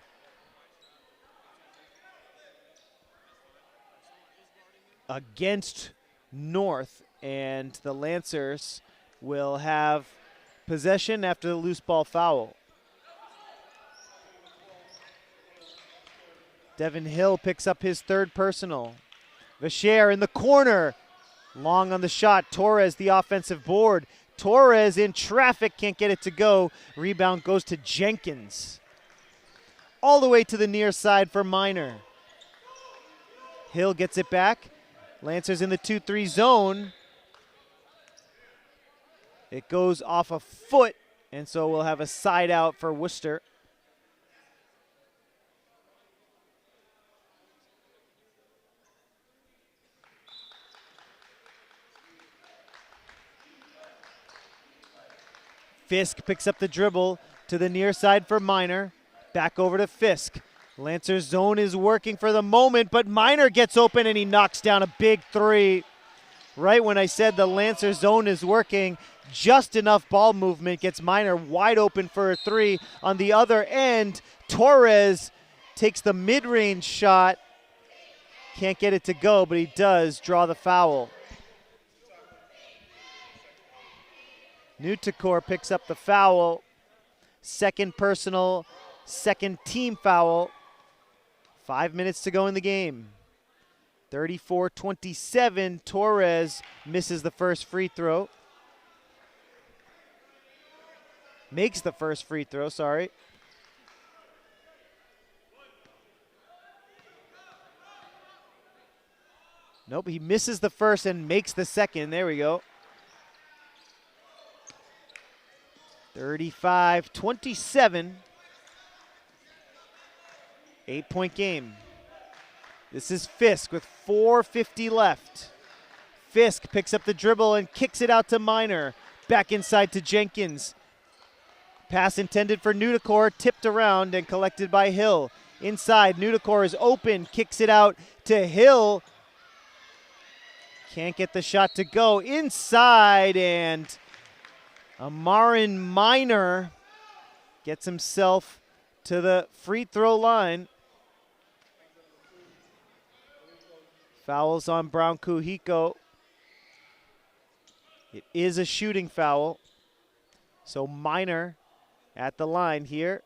against North. and the Lancers will have possession after the loose ball foul. Devin Hill picks up his third personal. Vacher in the corner. Long on the shot. Torres the offensive board. Torres in traffic, can't get it to go. Rebound goes to Jenkins. All the way to the near side for Minor. Hill gets it back. Lancers in the 2-3 zone. It goes off a foot, and so we'll have a side out for Worcester. Fisk picks up the dribble to the near side for Minor. Back over to Fisk. Lancers zone is working for the moment, but Minor gets open and he knocks down a big three. Right when I said the Lancers zone is working, just enough ball movement gets Minor wide open for a three. On the other end, Torres takes the mid-range shot. Can't get it to go, but he does draw the foul. Nutakor picks up the foul. Second personal, second team foul. 5 minutes to go in the game. 34-27, Torres misses the first free throw. Makes the first free throw, sorry. Nope, he misses the first and makes the second. There we go. 35-27. 8-point game. This is Fisk with 4:50 left. Fisk picks up the dribble and kicks it out to Minor. Back inside to Jenkins. Pass intended for Nutakor, tipped around and collected by Hill. Inside, Nutakor is open, kicks it out to Hill. Can't get the shot to go. Inside, and Amarin Minor gets himself to the free throw line. Fouls on Brown Kuhiko. It is a shooting foul. So Minor at the line here.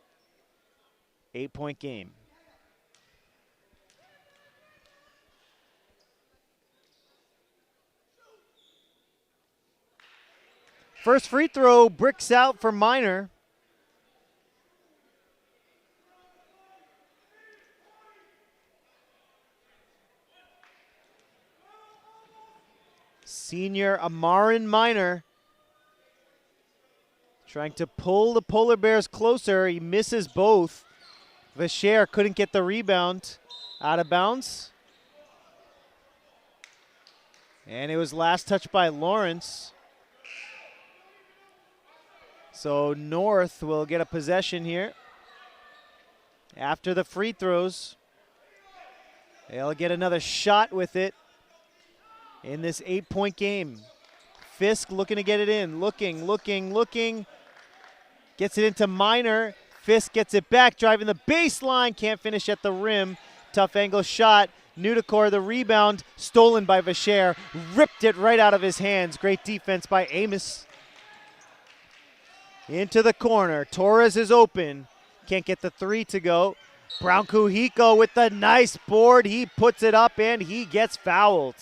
8-point game. First free throw bricks out for Minor. Senior Amarin Minor trying to pull the Polar Bears closer. He misses both. Vacher couldn't get the rebound. Out of bounds. And it was last touched by Lawrence. So North will get a possession here. After the free throws, they'll get another shot with it in this 8-point game. Fisk looking to get it in. Looking. Gets it into Minor. Fisk gets it back, driving the baseline. Can't finish at the rim. Tough angle shot. Nutakor, the rebound, stolen by Vacher. Ripped it right out of his hands. Great defense by Amos. Into the corner. Torres is open. Can't get the three to go. Brown Kuhiko with the nice board. He puts it up and he gets fouled.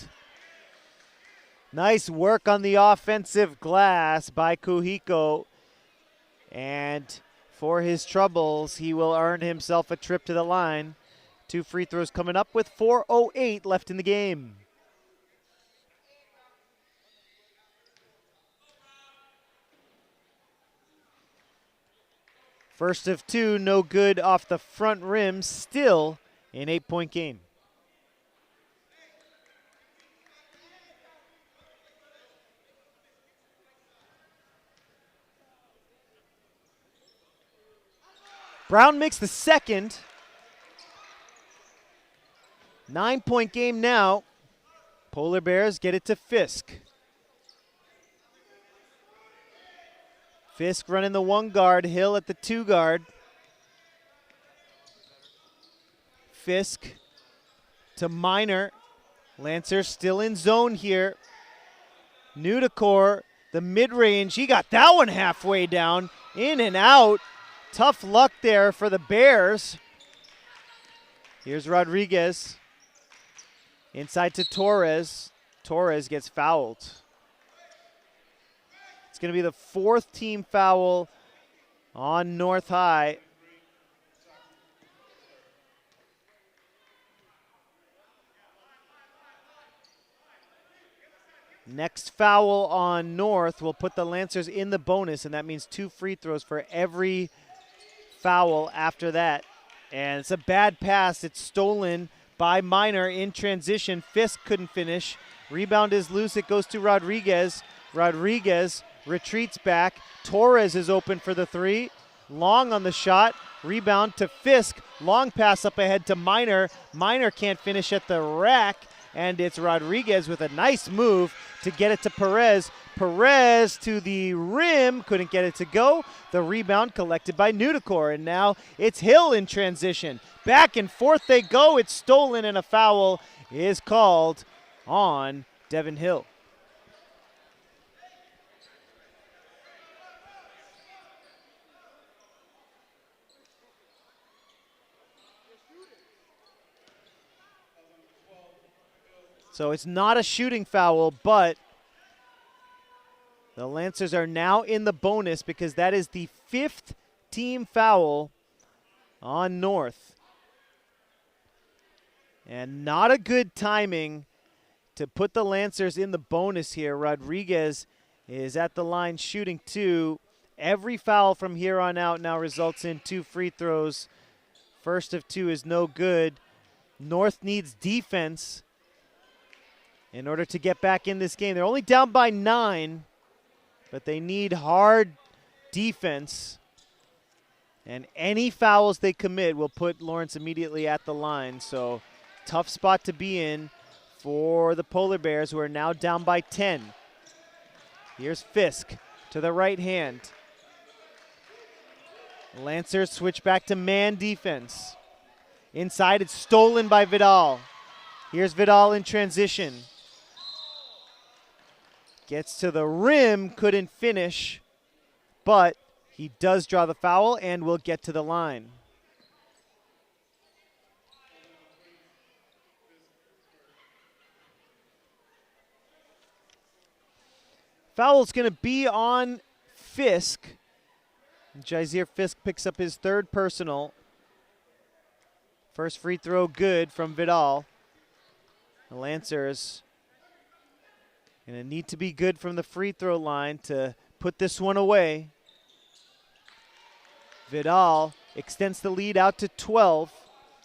Nice work on the offensive glass by Kuhiko. And for his troubles, he will earn himself a trip to the line. 2 free throws coming up with 4:08 left in the game. First of 2, no good off the front rim, still an 8-point game. Brown makes the second. 9-point game now. Polar Bears get it to Fisk. Fisk running the 1 guard, Hill at the 2 guard. Fisk to Minor. Lancers still in zone here. Nudicor, the mid-range, he got that one halfway down, in and out. Tough luck there for the Bears. Here's Rodriguez. Inside to Torres. Torres gets fouled. It's going to be the 4th team foul on North High. Next foul on North will put the Lancers in the bonus, and that means 2 free throws for every foul after that. And it's a bad pass. It's stolen by Minor in transition. Fisk couldn't finish. Rebound is loose. It goes to Rodriguez. Rodriguez retreats back. Torres is open for the 3. Long on the shot. Rebound to Fisk. Long pass up ahead to Minor. Minor can't finish at the rack. And it's Rodriguez with a nice move to get it to Perez. Perez to the rim, couldn't get it to go. The rebound collected by Nudicor, and now it's Hill in transition. Back and forth they go. It's stolen, and a foul is called on Devin Hill. So it's not a shooting foul, but the Lancers are now in the bonus because that is the 5th team foul on North. And not a good timing to put the Lancers in the bonus here. Rodriguez is at the line shooting 2. Every foul from here on out now results in 2 free throws. First of 2 is no good. North needs defense in order to get back in this game. They're only down by 9, but they need hard defense. And any fouls they commit will put Lawrence immediately at the line. So tough spot to be in for the Polar Bears, who are now down by 10. Here's Fisk to the right hand. Lancers switch back to man defense. Inside, it's stolen by Vidal. Here's Vidal in transition. Gets to the rim, couldn't finish, but he does draw the foul and will get to the line. Foul's going to be on Fisk. Jazier Fisk picks up his 3rd personal. First free throw good from Vidal. The Lancers going to need to be good from the free throw line to put this one away. Vidal extends the lead out to 12.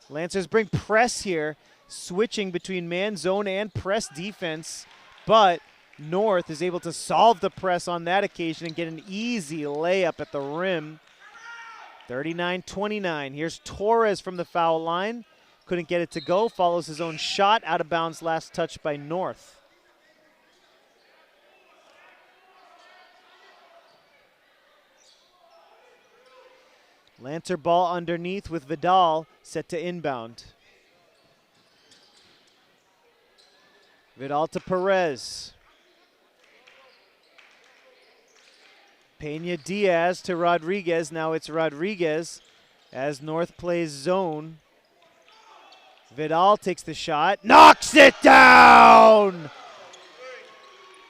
Lancers bring press here, switching between man, zone, and press defense. But North is able to solve the press on that occasion and get an easy layup at the rim. 39-29. Here's Torres from the foul line. Couldn't get it to go. Follows his own shot. Out of bounds, last touch by North. Lancer ball underneath with Vidal set to inbound. Vidal to Perez. Pena Diaz to Rodriguez. Now it's Rodriguez as North plays zone. Vidal takes the shot, knocks it down!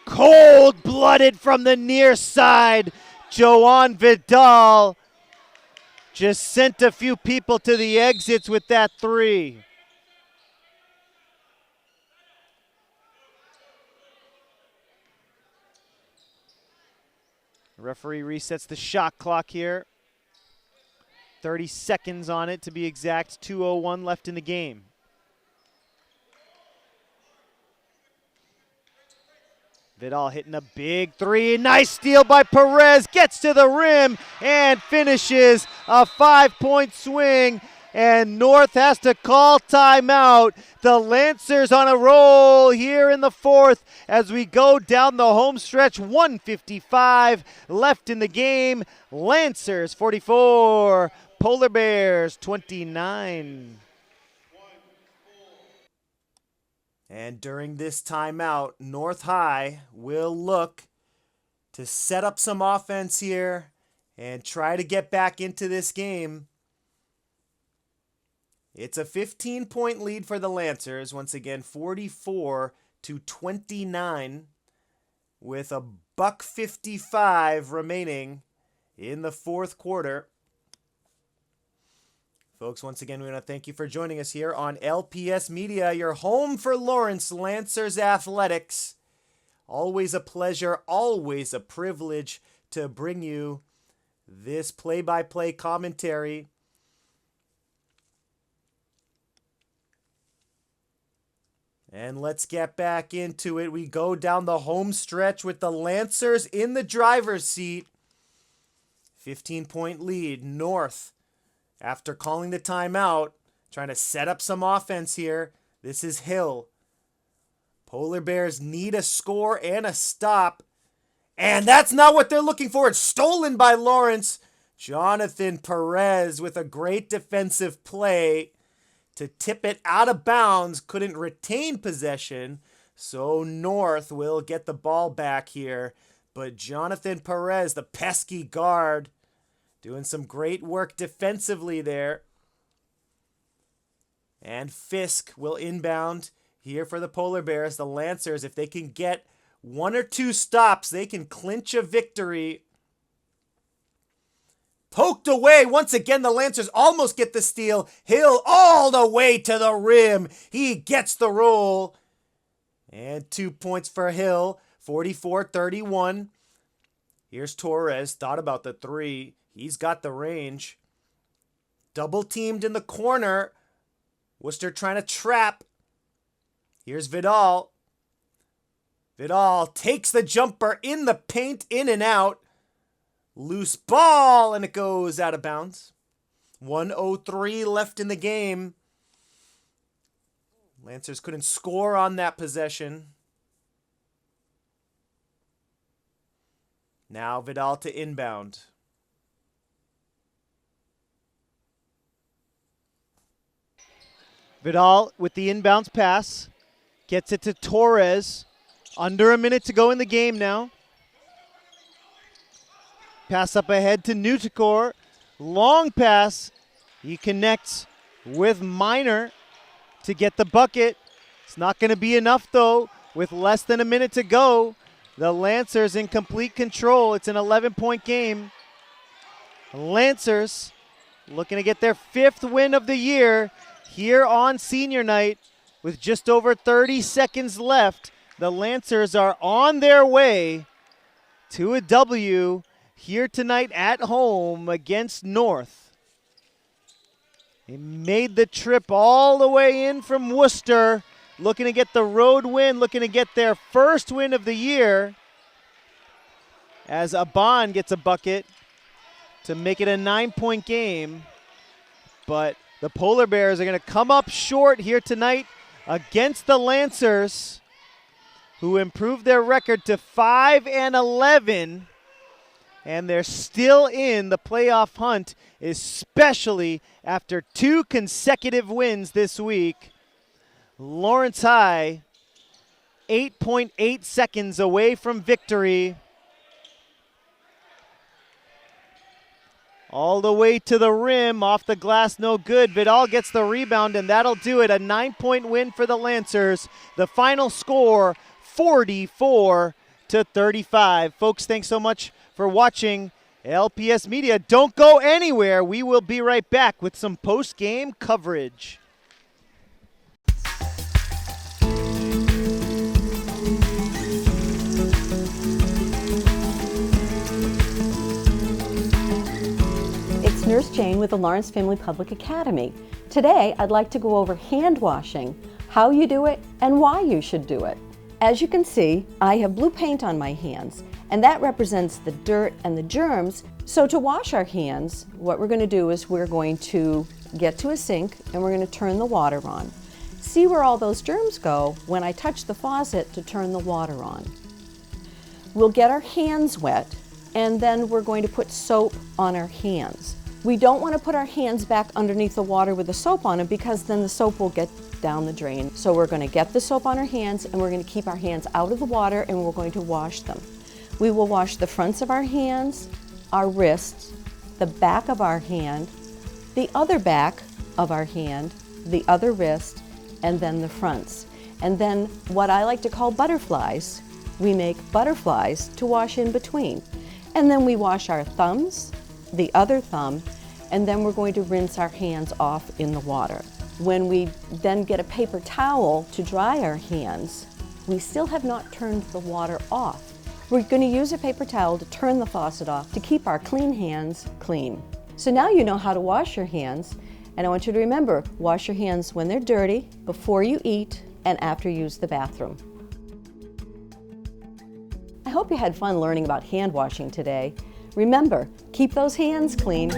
Cold-blooded from the near side. Joan Vidal just sent a few people to the exits with that 3. Referee resets the shot clock here. 30 seconds on it to be exact. 2:01 left in the game. Vidal hitting a big 3. Nice steal by Perez. Gets to the rim and finishes a 5-point swing. And North has to call timeout. The Lancers on a roll here in the 4th as we go down the home stretch. 1:55 left in the game. Lancers 44, Polar Bears 29. And during this timeout, North High will look to set up some offense here and try to get back into this game. It's a 15-point lead for the Lancers. Once again, 44-29 with a $1.55 remaining in the fourth quarter. Folks, once again, we want to thank you for joining us here on LPS Media, your home for Lawrence Lancers Athletics. Always a pleasure, always a privilege to bring you this play-by-play commentary. And let's get back into it. We go down the home stretch with the Lancers in the driver's seat. 15-point lead, North. After calling the timeout, trying to set up some offense here. This is Hill. Polar Bears need a score and a stop. And that's not what they're looking for. It's stolen by Lawrence. Jonathan Perez with a great defensive play to tip it out of bounds. Couldn't retain possession. So North will get the ball back here. But Jonathan Perez, the pesky guard, doing some great work defensively there. And Fisk will inbound here for the Polar Bears. The Lancers, if they can get one or two stops, they can clinch a victory. Poked away. Once again, the Lancers almost get the steal. Hill all the way to the rim. He gets the roll. And 2 points for Hill. 44-31. Here's Torres. Thought about the three. He's got the range. Double teamed in the corner. Worcester trying to trap. Here's Vidal. Vidal takes the jumper in the paint, in and out. Loose ball, and it goes out of bounds. 1:03 left in the game. Lancers couldn't score on that possession. Now Vidal to inbound. Vidal with the inbounds pass. Gets it to Torres. Under a minute to go in the game now. Pass up ahead to Nutikor. Long pass. He connects with Minor to get the bucket. It's not going to be enough, though. With less than a minute to go, the Lancers in complete control. It's an 11-point game. Lancers looking to get their 5th win of the year here on senior night. With just over 30 seconds left, the Lancers are on their way to a W here tonight at home against North. They made the trip all the way in from Worcester, looking to get the road win, looking to get their 1st win of the year, as Aban gets a bucket to make it a 9-point game. But the Polar Bears are going to come up short here tonight against the Lancers, who improved their record to 5-11. And they're still in the playoff hunt, especially after 2 consecutive wins this week. Lawrence High, 8.8 seconds away from victory. All the way to the rim, off the glass, no good. Vidal gets the rebound, and that'll do it. A 9-point win for the Lancers. The final score, 44-35. Folks, thanks so much for watching LPS Media. Don't go anywhere. We will be right back with some post-game coverage. It's Nurse Jane with the Lawrence Family Public Academy. Today, I'd like to go over hand washing, how you do it, and why you should do it. As you can see, I have blue paint on my hands, and that represents the dirt and the germs. So to wash our hands, what we're going to do is we're going to get to a sink and we're going to turn the water on. See where all those germs go when I touch the faucet to turn the water on. We'll get our hands wet, and then we're going to put soap on our hands. We don't want to put our hands back underneath the water with the soap on it, because then the soap will get down the drain. So we're going to get the soap on our hands and we're going to keep our hands out of the water and we're going to wash them. We will wash the fronts of our hands, our wrists, the back of our hand, the other back of our hand, the other wrist, and then the fronts. And then what I like to call butterflies, we make butterflies to wash in between. And then we wash our thumbs, the other thumb, and then we're going to rinse our hands off in the water. When we then get a paper towel to dry our hands, we still have not turned the water off. We're going to use a paper towel to turn the faucet off to keep our clean hands clean. So now you know how to wash your hands, and I want you to remember, wash your hands when they're dirty, before you eat, and after you use the bathroom. I hope you had fun learning about hand washing today. Remember, keep those hands clean.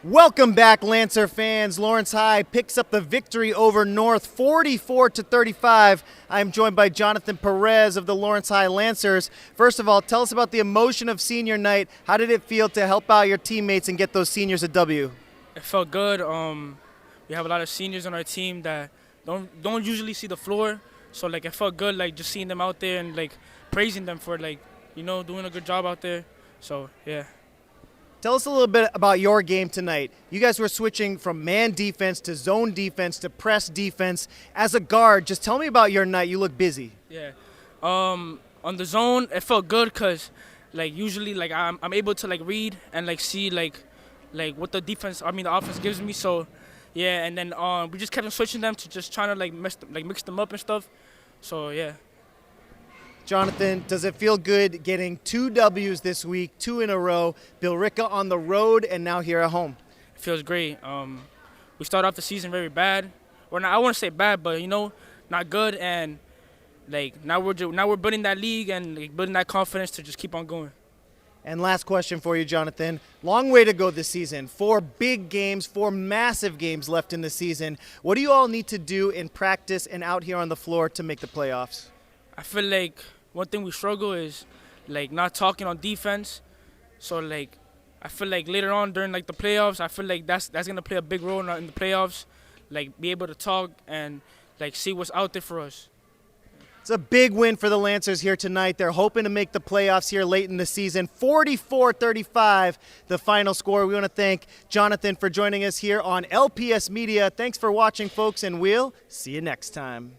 Welcome back, Lancer fans. Lawrence High picks up the victory over North 44-35. I'm joined by Jonathan Perez of the Lawrence High Lancers. First of all, tell us about the emotion of senior night. How did it feel to help out your teammates and get those seniors a W? It felt good. We have a lot of seniors on our team that don't usually see the floor, so like it felt good, like just seeing them out there and like praising them for like, you know, doing a good job out there. So yeah. Tell us a little bit about your game tonight. You guys were switching from man defense to zone defense to press defense. As a guard, just tell me about your night. You look busy. Yeah. On the zone, it felt good because like usually like I'm able to like read and like see like what the offense gives me. So yeah, and then we just kept on switching them to just trying to like mix them up and stuff. So yeah. Jonathan, does it feel good getting 2 W's this week, 2 in a row? Billerica on the road and now here at home. It feels great. We started off the season very bad, or not, I wouldn't say bad, but you know, not good. And like now we're building that league and like, building that confidence to just keep on going. And last question for you, Jonathan. Long way to go this season. 4 big games, 4 massive games left in the season. What do you all need to do in practice and out here on the floor to make the playoffs? I feel like one thing we struggle is like not talking on defense. So like I feel like later on during like the playoffs, I feel like that's gonna play a big role in the playoffs. Like be able to talk and like see what's out there for us. It's a big win for the Lancers here tonight. They're hoping to make the playoffs here late in the season. 44-35, the final score. We want to thank Jonathan for joining us here on LPS Media. Thanks for watching, folks, and we'll see you next time.